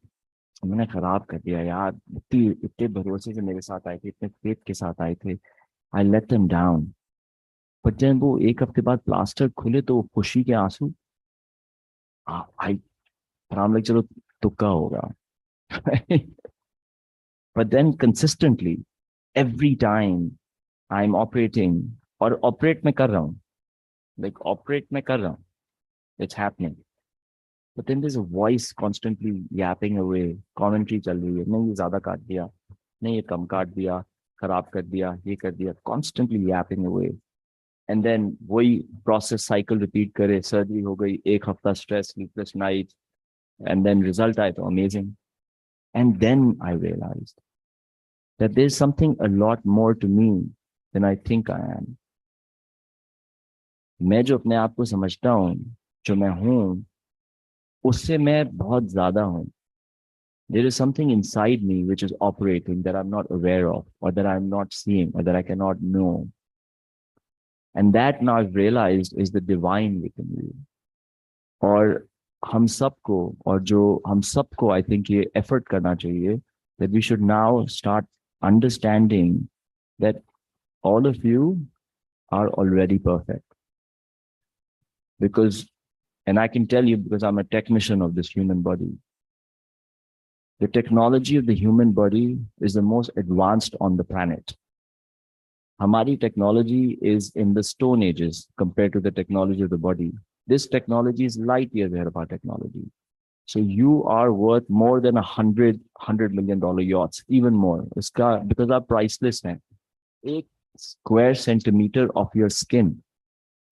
[SPEAKER 5] मैंने खराब कर दिया यार, इतने भरोसे से मेरे साथ आए थे, इतने फेथ के साथ आए थे, I let them down. But then वो एक हफ्ते बाद प्लास्टर खुले तो खुशी के आंसू, I'm like चलो तुक्का होगा. But then consistently, every time I'm operating, or operate में कर रहा हूँ, like operate में कर रहा हूँ, it's happening. But then there's a voice constantly yapping away, commentary चल रही है, नहीं ये ज़्यादा काट दिया, नहीं ये कम काट दिया, खराब कर दिया, ये कर दिया, constantly yapping away. And then वही process cycle repeat करे, surgery हो गई, एक हफ्ता stress, sleepless nights, and then result आए तो amazing. And then I realized that there's something a lot more to me than I think I am. मैं जो अपने आप को समझता हूँ, जो मैं हूँ, उससे मैं बहुत ज़्यादा हूँ. There is something inside me which is operating that I'm not aware of, or that I'm not seeing, or that I cannot know. And that now I've realized is the divine within you. और हम सबको I think ये effort करना चाहिए, that we should now start understanding that all of you are already perfect. Because, and I can tell you because I'm a technician of this human body, the technology of the human body is the most advanced on the planet. Hamari technology is in the stone ages compared to the technology of the body. This technology is light years ahead of our technology. So you are worth more than $100 million yachts, even more. Because our priceless hai. A square centimeter of your skin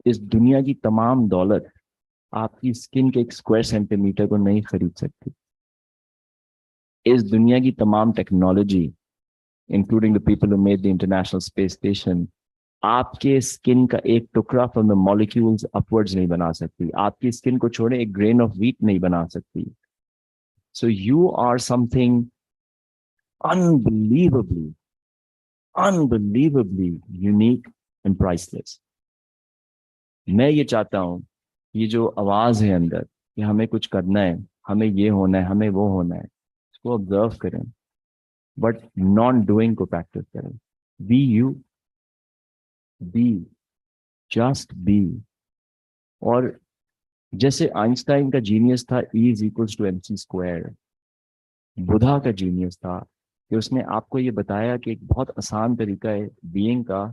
[SPEAKER 5] is दुनिया की तमाम दौलत आपकी skin के एक square centimetre को नहीं खरीद सकती. इस दुनिया की तमाम technology, including the people who made the International Space Station, आपके स्किन का एक टुकड़ा from the molecules upwards नहीं बना सकती. आपकी स्किन को छोड़े एक grain of wheat नहीं बना सकती. So you are something unbelievably unique and priceless. मैं ये चाहता हूँ, ये जो आवाज है अंदर कि हमें कुछ करना है, हमें ये होना है, हमें वो होना है, इसको ऑब्जर्व करें, बट नॉन डूइंग को प्रैक्टिस करें. Be you, be, just be. और जैसे आइंस्टाइन का जीनियस था E is equals to MC square, Buddha का जीनियस था कि उसने आपको ये बताया कि एक बहुत आसान तरीका है बीइंग का,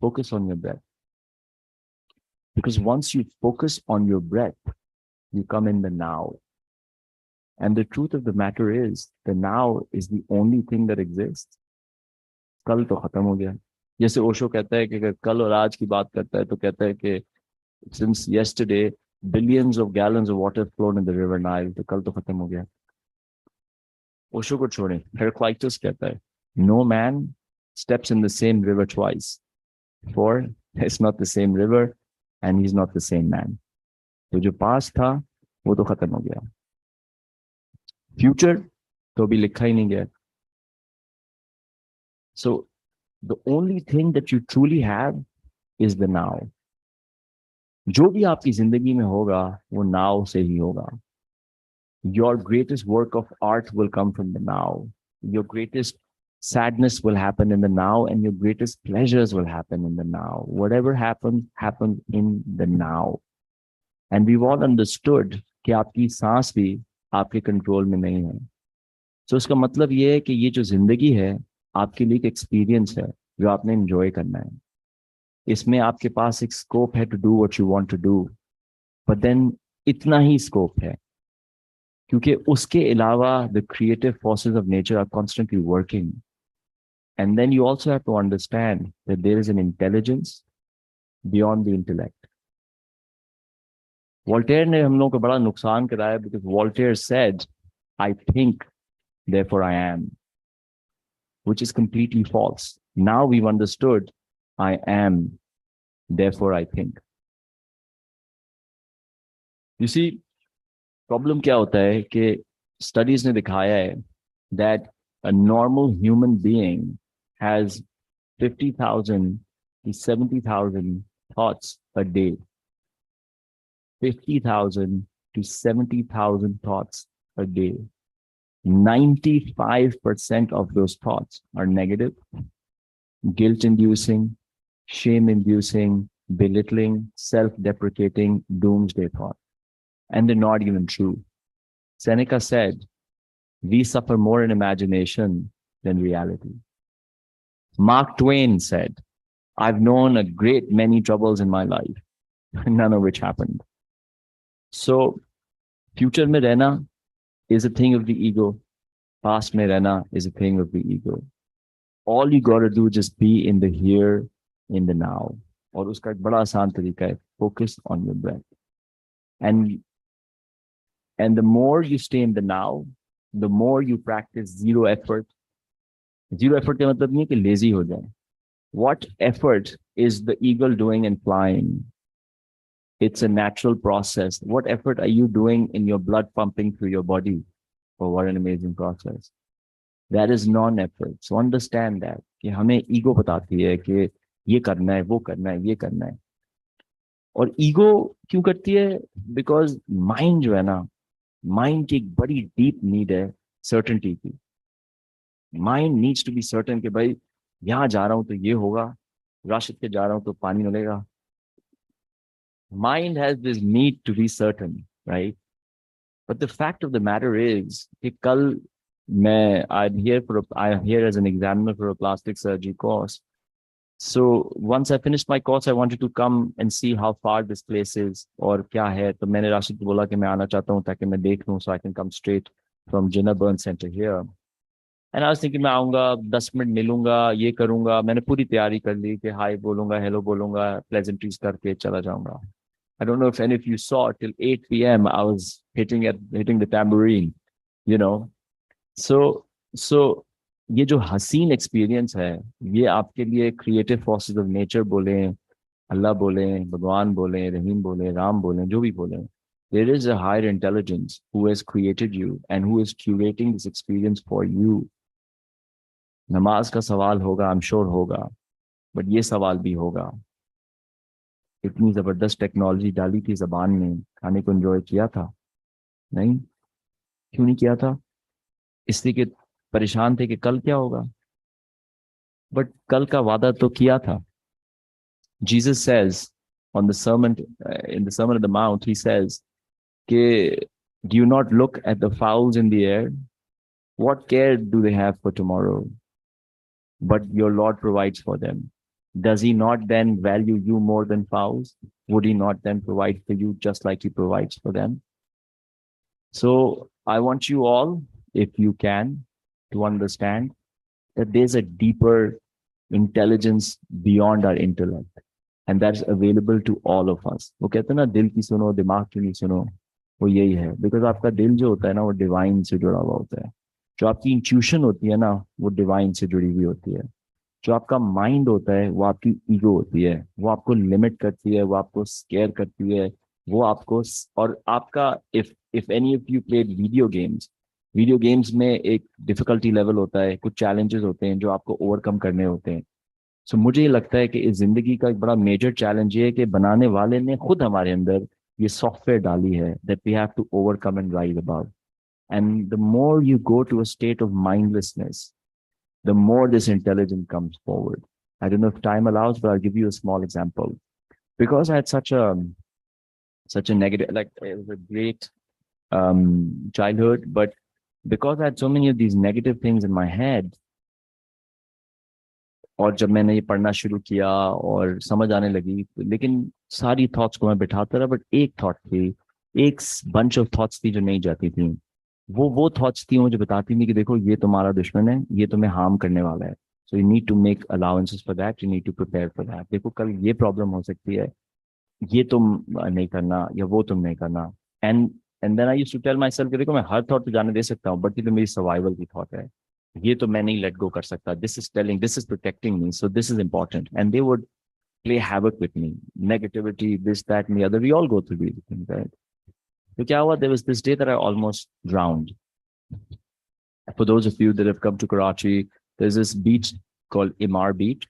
[SPEAKER 5] focus on your breath. Because once you focus on your breath you come in the now. And the truth of the matter is, the now is the only thing that exists. कल तो खत्म हो गया. जैसे ओशो कहता है कि अगर कल और आज की बात करता है तो कहता है कि since yesterday billions of gallons of water flowed in the river Nile. तो कल तो खत्म हो गया. ओशो को छोड़ें, हेराक्लाइटस कहता है no man steps in the same river twice, for it's not the same river and he's not the same man. तो जो पास था वो तो खत्म हो गया. फ्यूचर तो अभी लिखा ही नहीं गया. So the only thing that you truly have is the now. जो भी आपकी जिंदगी में होगा वो now से ही होगा. Your greatest work of art will come from the now. Your greatest sadness will happen in the now, and your greatest pleasures will happen in the now. Whatever happens, happens in the now. And we've all understood कि आपकी सांस भी आपके control में नहीं है. So उसका मतलब ये है कि ये जो जिंदगी है आपके लिए एक एक्सपीरियंस है जो आपने एंजॉय करना है. इसमें आपके पास एक स्कोप है to do what you want to do, but then इतना ही स्कोप है, क्योंकि उसके अलावा the creative forces of nature are constantly working. And then you also have to understand that there is an intelligence beyond the intellect. Voltaire ने हम लोगों को बड़ा नुकसान कराया, because Voltaire said I think therefore I am, which is completely false. Now we've understood I am, therefore I think. You see, problem क्या होता है कि studies ने दिखाया है that a normal human being has 50,000 to 70,000 thoughts a day. 50,000 to 70,000 thoughts a day. 95% of those thoughts are negative, guilt-inducing, shame-inducing, belittling, self-deprecating, doomsday thoughts. And they're not even true. Seneca said, we suffer more in imagination than reality. Mark Twain said, I've known a great many troubles in my life, none of which happened. So, future mein rehna is a thing of the ego. Past mein rehna is a thing of the ego. All you got to do is just be in the here, in the now. और उसका एक बड़ा आसान तरीका है, focus on your breath. And the more you stay in the now, the more you practice zero effort. Zero effort का मतलब नहीं है कि lazy हो जाए. What effort is the eagle doing and flying? It's a natural process. What effort are you doing in your blood pumping through your body? Oh, what an amazing process. That is non-effort. So understand that. कि हमें ego बताती है कि ये करना है, वो करना है, ये करना है. और ego क्यों करती है? Because mind जो है ना, mind की एक बड़ी deep need है certainty की. Mind needs to be certain कि भाई यहाँ जा रहा हूँ तो ये होगा, राशिद के जा रहा हूँ तो पानी मिलेगा. Mind has this need to be certain, right? But the fact of the matter is कि कल I'm here as an examiner for a plastic surgery course. So once I finished my course, I wanted to come and see how far this place is और क्या है. तो मैंने राशिद को बोला कि मैं आना चाहता हूँ ताकि मैं देख लूँ, so I can come straight from Jinnah Burn Center here. And I was thinking मैं आऊँगा, 10 मिनट मिलूंगा, ये करूँगा. मैंने पूरी तैयारी कर ली कि हाय बोलूंगा, हेलो बोलूंगा, pleasantries करके चला जाऊँगा. I don't know if any of you saw, till 8 p.m. I was hitting the tambourine, you know. So ये जो हसीन experience है, ये आपके लिए creative forces of nature बोले, अल्लाह बोले, भगवान बोले, रहीम बोले, राम बोले, जो भी बोले, there is a higher intelligence who has created you and who is curating this experience for you. नमाज का सवाल होगा, I'm sure होगा, but ये सवाल भी होगा. इतनी जबरदस्त टेक्नोलॉजी डाली थी जबान में, खाने को एंजॉय किया था? नहीं। क्यों नहीं किया था? इसलिए कि परेशान थे कि कल क्या होगा। बट कल का वादा तो किया था. Jesus says on the sermon, in the Sermon on the Mount, he says, "Ke, do you not look at the fowls in the air? What care do they have for tomorrow? But your Lord provides for them. Does he not then value you more than fowls? Would he not then provide for you just like he provides for them?" So I want you all, if you can, to understand that there's a deeper intelligence beyond our intellect. And that's available to all of us. वो कहते हैं ना, दिल की सुनो दिमाग की नहीं सुनो, वो यही है. बिकॉज आपका दिल जो होता है ना, वो डिवाइन से जुड़ा हुआ होता है. जो आपकी इंट्यूशन होती है ना, वो डिवाइन से जुड़ी हुई होती है. जो आपका माइंड होता है, वो आपकी ईगो होती है. वो आपको लिमिट करती है, वो आपको स्केयर करती है, वो आपको. और आपका, if any of you played video games में एक डिफिकल्टी लेवल होता है, कुछ चैलेंजेस होते हैं जो आपको ओवरकम करने होते हैं. सो मुझे ये लगता है कि इस जिंदगी का एक बड़ा मेजर चैलेंज ये है कि बनाने वाले ने खुद हमारे अंदर ये सॉफ्टवेयर डाली है that we have to overcome and rise about. And the more you go to a state of mindlessness, the more this intelligence comes forward. I don't know if time allows, but I'll give you a small example. Because I had such a negative, like it was a great childhood, but because I had so many of these negative things in my head, और जब मैंने ये पढ़ना शुरू किया और समझ आने लगी, लेकिन सारी थॉट्स को मैं बिठाता रहा, बट एक थॉट थी, एक बंच ऑफ थॉट्स थी जो नहीं जाती थी. वो थॉट्स थी मुझे बताती थी कि देखो ये तुम्हारा दुश्मन है, ये तुम्हें हार्म करने वाला है. So you need to make allowances for that, you need to prepare for that. देखो कल ये प्रॉब्लम हो सकती है, ये तुम नहीं करना या वो तुम नहीं करना. And and then I used to tell myself कि देखो मैं हर थॉट पे जाने दे सकता हूँ, बट ये तो मेरी सर्वाइवल की थॉट है, ये तो मैं नहीं लेट गो कर सकता. This is telling, this is protecting me, so this is important. And they would play havoc with me. Negativity, this, that, and the other. We all go through these things, right? So kya hua? There was this day that I almost drowned. For those of you that have come to Karachi, there's this beach called Imar Beach,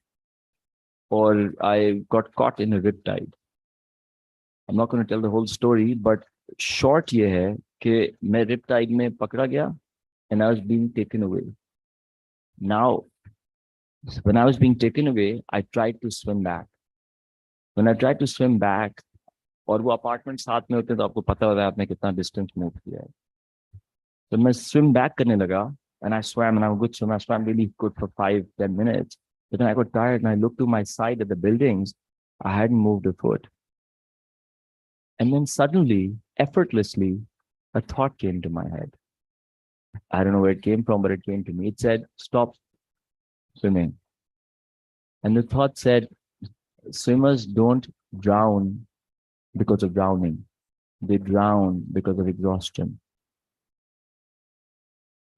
[SPEAKER 5] or I got caught in a riptide. I'm not going to tell the whole story, but short ye hai कि मैं riptide में पकड़ा गया and I was being taken away. Now, when I was being taken away, I tried to swim back. When I tried to swim back, और वो apartment साथ में होते हैं तो आपको पता होता है आपने कितना डिस्टेंस मूव किया है. तो मैं स्विम बैक करने लगा and I swam and I'm a good swimmer. I swam really good for 5-10 minutes. But then I got tired and I looked to my side at the buildings. I hadn't moved a foot. And then suddenly, effortlessly, a thought came to my head. I don't know where it came from, but it came to me. It said, stop swimming. And the thought said, swimmers don't drown because of drowning. They drown because of exhaustion.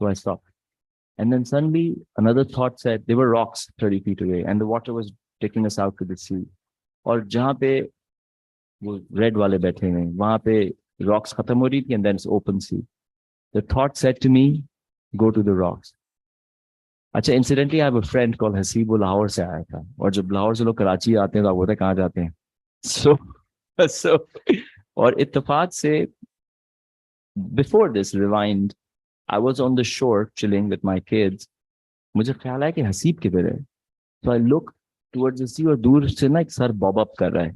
[SPEAKER 5] So I stopped. And then suddenly another thought said, there were rocks 30 feet away and the water was taking us out to the sea. और जहाँ पे वो red वाले बैठे हैं, वहाँ पे rocks खत्म हो रही थी and then it's open sea. The thought said to me, go to the rocks. अच्छा, incidentally, I have a friend called Haseeb, वो लाहौर से आया था, और जब लाहौर से लोग कराची आते हैं तो आप बोलते हैं कहाँ जाते हैं. So और इत्तेफाक से before this rewind, I was on the shore chilling with my kids. मुझे ख्याल आया कि हसीब किधर है. So I look towards the sea और दूर से ना एक सर बॉब अप कर रहा है.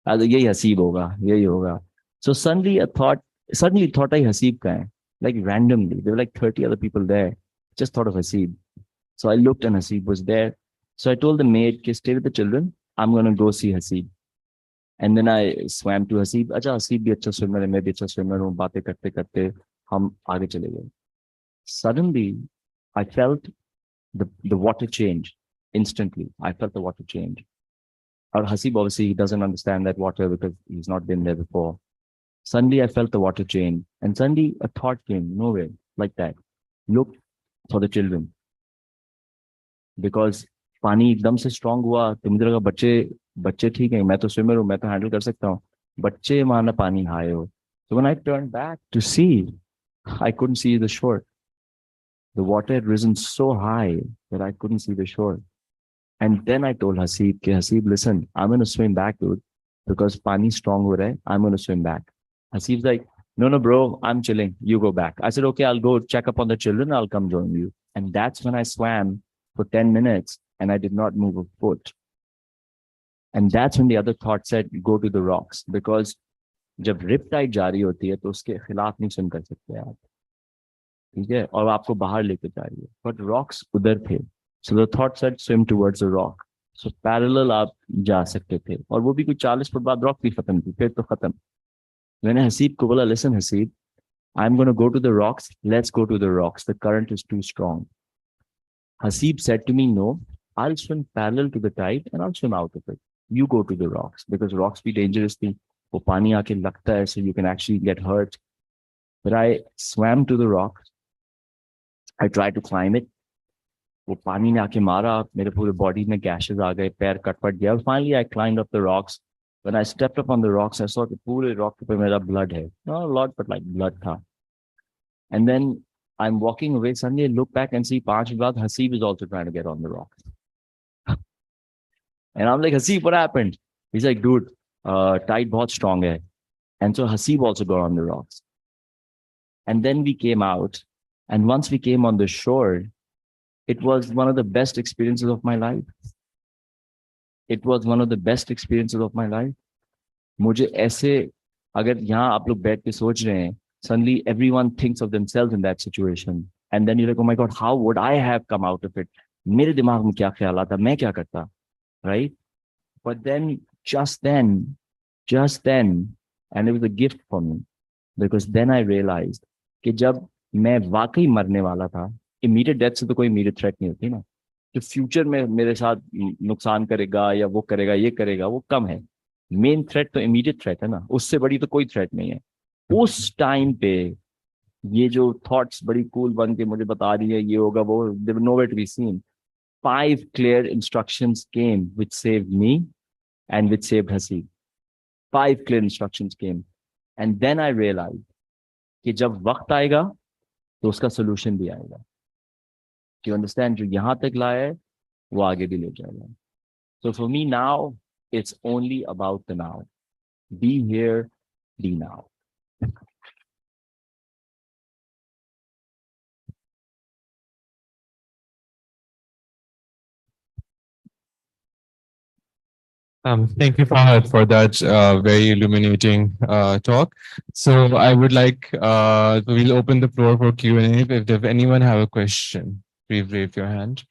[SPEAKER 5] यही हसीब होगा, यही होगा. So suddenly thought I Haseeb का है. Like randomly, there were like 30 other people there. Just thought of Haseeb. So I looked and Haseeb was there. So I told the maid, stay with the children. I'm going to go see Haseeb. And then I swam to Haseeb. अच्छा, Haseeb भी अच्छा swimmer है, मैं भी अच्छा swimmer हूँ. बातें करते करते हम आगे चले गए. Suddenly, I felt the water change instantly. I felt the water change. Or Haseeb, obviously, he doesn't understand that water because he's not been there before. Suddenly, I felt the water change. And suddenly, a thought came, nowhere, like that. Look for the children. Because पानी एकदम से strong हुआ तो मुझे लगा बच्चे ठीक हैं, मैं तो swimmer हूँ, मैं तो handle कर सकता हूँ. बच्चे माना पानी high हो. So when I turned back to see, I couldn't see the shore. The water had risen so high that I couldn't see the shore. And then I told Haseeb, Haseeb, listen, I'm going to swim back, dude. because pani strong ho raha hai, I'm going to swim back. Hasib's like, no, bro, I'm chilling. You go back. I said, okay, I'll go check up on the children. I'll come join you. And that's when I swam for 10 minutes and I did not move a foot. And that's when the other thought said, go to the rocks. Because जब rib Tide जारी होती है तो उसके खिलाफ नहीं swim कर सकते आप, ठीक है, और आपको बाहर लेके जा रही है. But rocks उधर थे. So the thought said swim towards the rock. So parallel आप जा सकते थे. और वो भी कुछ 40 फुट बाद रॉक भी खत्म थी. फिर तो खत्म. मैंने हसीब को बोला, listen Haseeb, I'm going to go to the rocks. Let's go to the rocks. The current is too strong. Hasib said to me, no, I'll swim parallel to the tide and I'll swim out of it. You go to the rocks because rocks be dangerous. वो पानी आके लगता है, so you can actually get hurt. But I swam to the rocks. I tried to climb it. वो पानी ने आके मारा, मेरे पूरे body में gashes आ गए, पैर कट पट गया. Finally, I climbed up the rocks. When I stepped up on the rocks, I saw कि पूरे rock पे मेरा blood है. Not a lot, but like blood था. And then I'm walking away. Suddenly, I look back and see 5 minutes बाद Hasib is also trying to get on the rocks. And I'm like, Hasib, what happened? He's like, dude, tide बहुत strong है. And so Hasib also got on the rocks. And then we came out. And once we came on the shore, it was one of the best experiences of my life. It was one of the best experiences of my life. मुझे ऐसे, अगर यहाँ आप लोग बैठ के सोच रहे हैं, suddenly everyone thinks of themselves in that situation. And then you're like, oh my God, how would I have come out of it? मेरे दिमाग में क्या ख्याल आता, मैं क्या करता, right? But then, just then, and it was a gift for me, because then I realized कि जब मैं वाकई मरने वाला था, immediate death से तो कोई immediate threat नहीं होती ना, जो future में मेरे साथ नुकसान करेगा या वो करेगा ये करेगा वो कम है. मेन थ्रेट तो immediate threat है ना, उससे बड़ी तो कोई थ्रेट नहीं है. उस टाइम पे ये जो थॉट्स बड़ी कूल बन के मुझे बता रही है ये होगा वो, they were nowhere to be seen. 5 clear instructions came which saved me and which saved Hasib. 5 clear instructions came. And then I realized कि जब वक्त आएगा तो उसका solution भी आएगा. Do you understand? जो यहाँ तक लाया है वो आगे भी ले जाएगा. So for me now, it's only about the now. Be here, be now.
[SPEAKER 6] Thank you, Fahad, for that very illuminating talk. So I would like, we'll open the floor for Q&A. If anyone have a question, please raise your hand.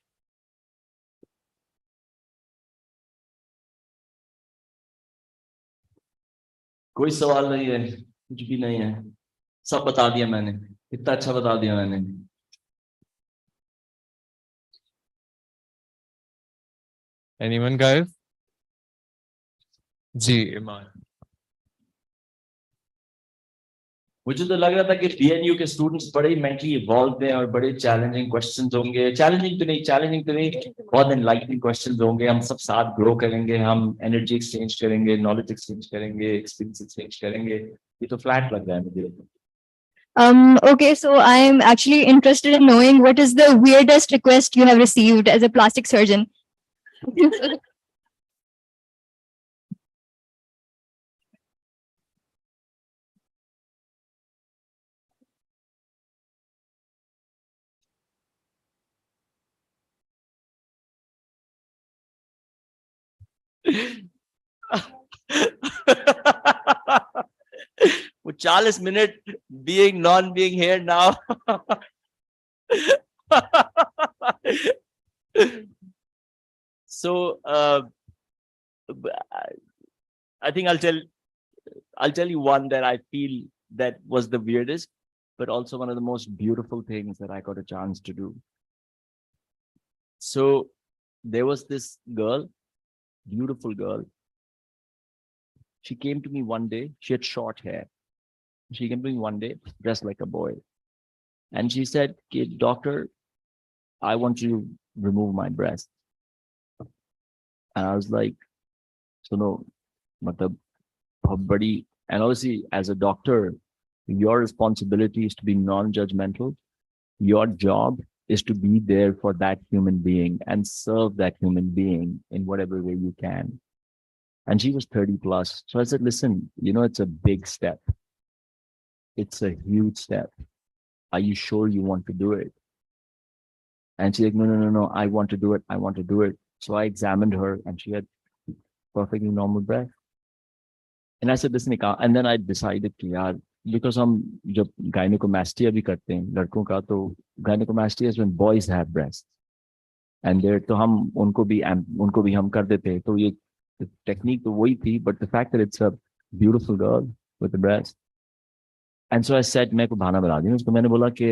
[SPEAKER 5] कोई सवाल नहीं है, कुछ भी नहीं है, सब बता दिया मैंने, इतना अच्छा बता दिया मैंने.
[SPEAKER 6] Anyone, guys? जी, इमान.
[SPEAKER 5] मुझे तो लग रहा था कि BNU के स्टूडेंट्स बड़े ही मेंटली इवॉल्व हैं और बड़े चैलेंजिंग क्वेश्चंस होंगे. चैलेंजिंग तो नहीं, बहुत एनलाइटनिंग क्वेश्चंस होंगे. हम सब साथ ग्रो करेंगे, हम एनर्जी एक्सचेंज करेंगे, नॉलेज एक्सचेंज करेंगे, एक्सपीरियंस एक्सचेंज करेंगे. ये तो फ्लैट लग रहा है मुझे.
[SPEAKER 7] Okay, so I'm actually interested in knowing what is the weirdest request you have received as a plastic surgeon.
[SPEAKER 5] वो 40 minute being non being here now. So I think I'll tell you one that I feel that was the weirdest, but also one of the most beautiful things that I got a chance to do. So there was this girl, beautiful girl. She came to me one day. She had short hair. She came to me one day dressed like a boy. And she said, "Kid, doctor, I want you to remove my breast." And I was like, so no, matlab, bahut badi. And obviously, as a doctor, your responsibility is to be non-judgmental. Your job is to be there for that human being and serve that human being in whatever way you can. And she was 30 plus. So I said, listen, you know, it's a big step. It's a huge step. Are you sure you want to do it? And she's like, no, I want to do it. I want to do it. So I examined her and she had perfectly normal breath. And I said, listen, and then I decided कि यार, because हम जब gynecomastia भी करते हैं लड़कों का, तो gynecomastia is when boys have breasts. And there तो हम उनको भी हम कर देते हैं. तो ये technique तो वही थी, but the fact that it's a beautiful girl with the breast. And so I said, मैं को बहाना बना दिया उसको. मैंने बोला कि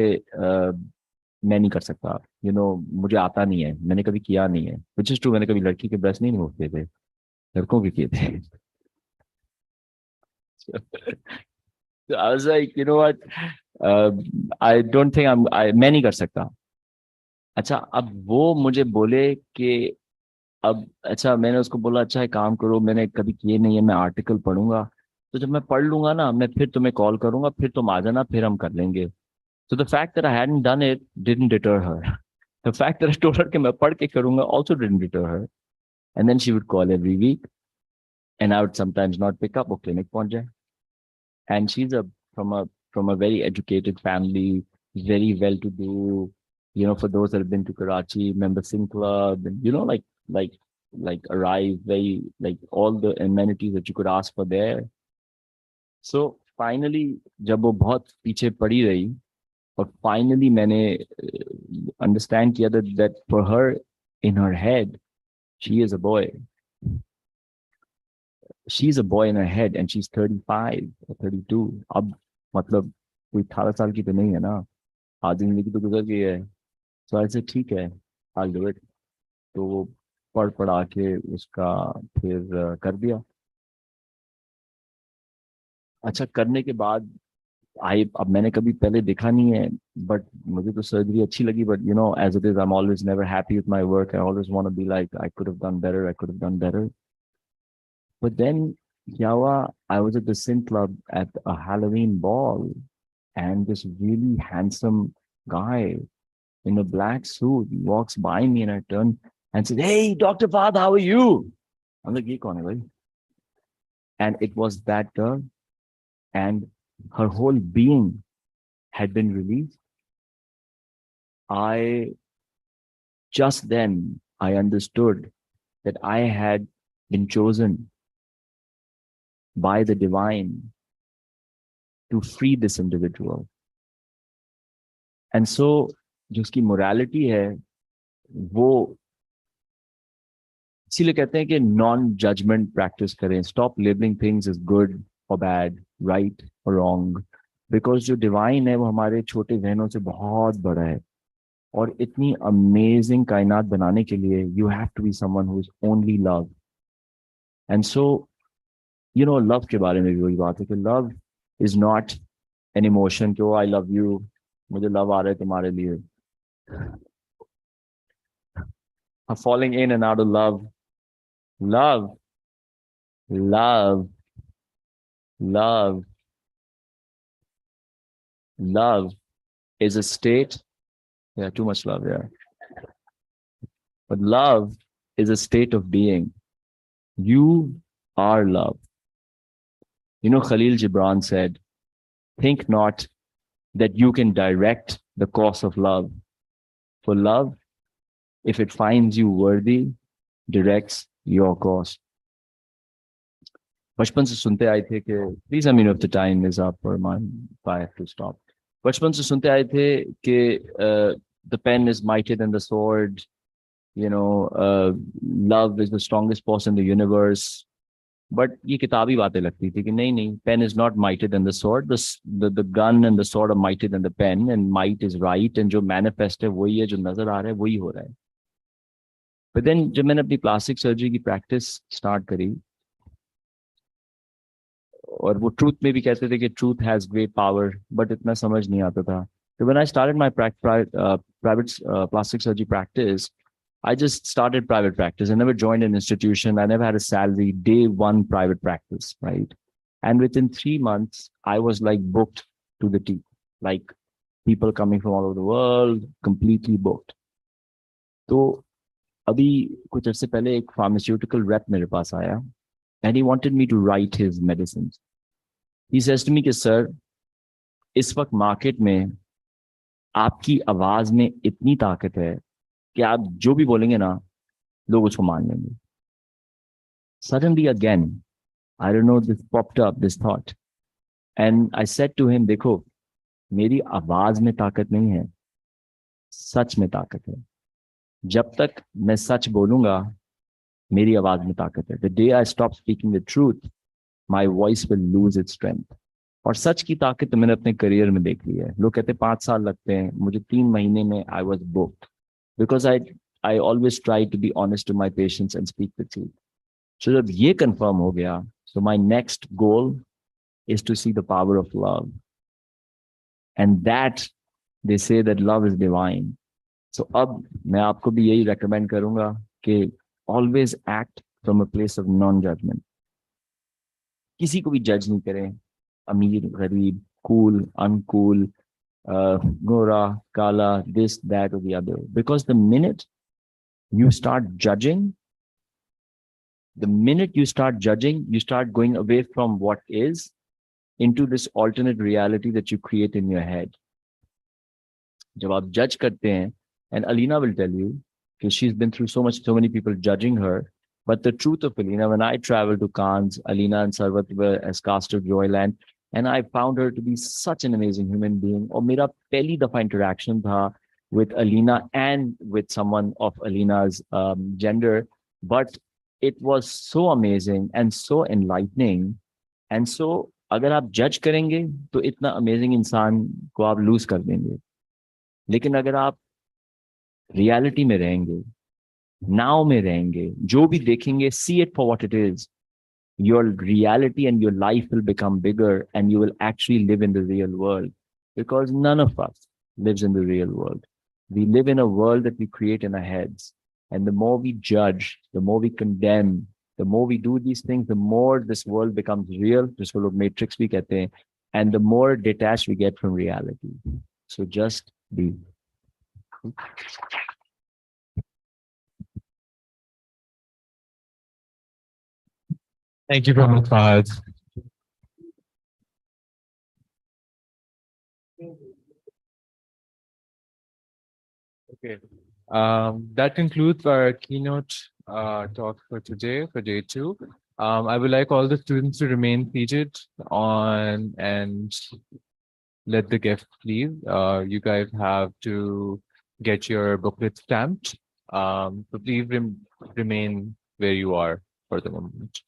[SPEAKER 5] मैं नहीं कर सकता, मुझे आता नहीं है, मैंने कभी किया नहीं है. Which is true, मैंने कभी लड़की के ब्रेस्ट नहीं मोड़ते थे, लड़कों के किए थे. So I was like, you know what, I don't think मैं नहीं कर सकता. अच्छा, अब वो मुझे बोले कि अब अच्छा, मैंने उसको बोला अच्छा एक काम करो, मैंने कभी किए नहीं है, मैं आर्टिकल पढ़ूंगा, तो जब मैं पढ़ लूंगा ना, मैं फिर तुम्हें कॉल करूंगा, फिर तुम आ जाना, फिर हम कर लेंगे. So the fact that I hadn't done it didn't deter her. The fact that I told her कि मैं पढ़ के करूंगा also didn't deter her. And then she would call every week, and I would sometimes not pick up. वो clinic पहुंच जाए. And she's from a very educated family, very well to do. For those that have been to Karachi, member Singh Club, and like arrive very, like all the amenities that you could ask for there. So finally, जब वो बहुत पीछे पड़ी रही, और finally मैंने understand किया that for her, in her head, she is a boy. She's a boy in her head, and she's 35 or 32. अब मतलब कोई 18 साल की तो नहीं है ना, आधी जिंदगी तो गुजर गई है. So I said ठीक है, I'll do it. तो वो पढ़ा के उसका फिर कर दिया. अच्छा, करने के बाद अब मैंने कभी पहले देखा नहीं है, बट मुझे तो सर्जरी अच्छी लगी. But as it is, I'm always never happy with my work. I always want to be like, I could have done better, I could have done better. But then I was at the Sin Club at a Halloween ball, and this really handsome guy in a black suit walks by me, and I turn and said, hey, Dr. Fahad, how are you? I'm like, ye kaun hai bhai? And it was that girl, and her whole being had been released. Just then I understood that I had been chosen by the divine to free this individual. And so जिसकी morality है, वो इसीलिए कहते हैं कि non-judgment practice करें. Stop labeling things as good or bad, right or wrong. Because जो divine है वो हमारे छोटे जहनों से बहुत बड़ा है. और इतनी amazing कायनात बनाने के लिए you have to be someone who is only love. And so, love के बारे में भी वही बात है कि love is not an emotion कि oh, I love you, मुझे love आ रहा है तुम्हारे लिए. Falling in and out of love. Love is a state. Yeah, too much love, yeah. But love is a state of being. You are love. Khalil Gibran said, think not that you can direct the course of love. For love, if it finds you worthy, directs your course. बचपन से सुनते आए थे कि please let me know if the time is up or if I have to stop. बचपन से सुनते आए थे कि the pen is mightier than the sword. Love is the strongest force in the universe. But ये किताबी बातें लगती थी कि नहीं, pen is not mightier than the sword. The gun and the sword are mightier than the pen, and might is right. And जो manifest है वही है, जो नजर आ रहा है वही हो रहा है. But then जब मैंने अपनी प्लास्टिक सर्जरी की प्रैक्टिस स्टार्ट करी, और वो ट्रूथ में भी कहते थे कि truth has great power, but इतना समझ नहीं आता था. So when I started my private plastic surgery practice, I just started private practice. I never joined an institution. I never had a salary. Day one private practice, right? And within 3 months, I was like booked to the teeth. Like people coming from all over the world, completely booked. तो अभी कुछ अर्से पहले एक pharmaceutical rape मेरे पास आया, and he wanted me to write his medicines. He says to me कि sir, इस वक्त मार्केट में आपकी आवाज में इतनी ताकत है कि आप जो भी बोलेंगे ना लोग उसको मान लेंगे. Suddenly again, I don't know, this popped up, this thought. And I said to him, देखो, मेरी आवाज में ताकत नहीं है, सच में ताकत है. जब तक मैं सच बोलूंगा, मेरी आवाज में ताकत है. The day I stop speaking the truth, my voice will lose its strength. और सच की ताकत तो मैंने अपने करियर में देख ली है. लोग कहते 5 साल लगते हैं, मुझे 3 महीने में I was booked because I always try to be honest to my patients and speak the truth. So जब ये confirm हो गया, so my next goal is to see the power of love. And that, they say that love is divine. So अब मैं आपको भी यही recommend करूंगा कि always act from a place of non-judgment. किसी को भी judge नहीं करें, अमीर, गरीब, cool, uncool, गोरा, काला, this, that, or the other. Because the minute you start judging, you start going away from what is into this alternate reality that you create in your head. जब आप judge करते हैं, and Alina will tell you, because she's been through so many people judging her. But the truth of Alina, when I traveled to Cannes, Alina and Sarvat were as cast of Joyland, and I found her to be such an amazing human being. और मेरा पहली दफा interaction था with Alina and with someone of Alina's gender, but it was so amazing and so enlightening. And so अगर आप judge करेंगे तो इतना amazing इंसान को आप lose कर देंगे. लेकिन अगर आप reality में रहेंगे, now में रहेंगे, जो भी देखेंगे, see it for what it is, your reality and your life will become bigger and you will actually live in the real world, because none of us lives in the real world. We live in a world that we create in our heads. And the more we judge, the more we condemn, the more we do these things, the more this world becomes real. जिसको लोग matrix भी कहते हैं, and the more detached we get from reality. So just be.
[SPEAKER 6] Thank you very much, Fahad.
[SPEAKER 1] Okay. That concludes our keynote talk for today, for day 2. I would like all the students to remain seated on and let the guests leave. You guys have to get your booklet stamped. So please remain where you are for the moment.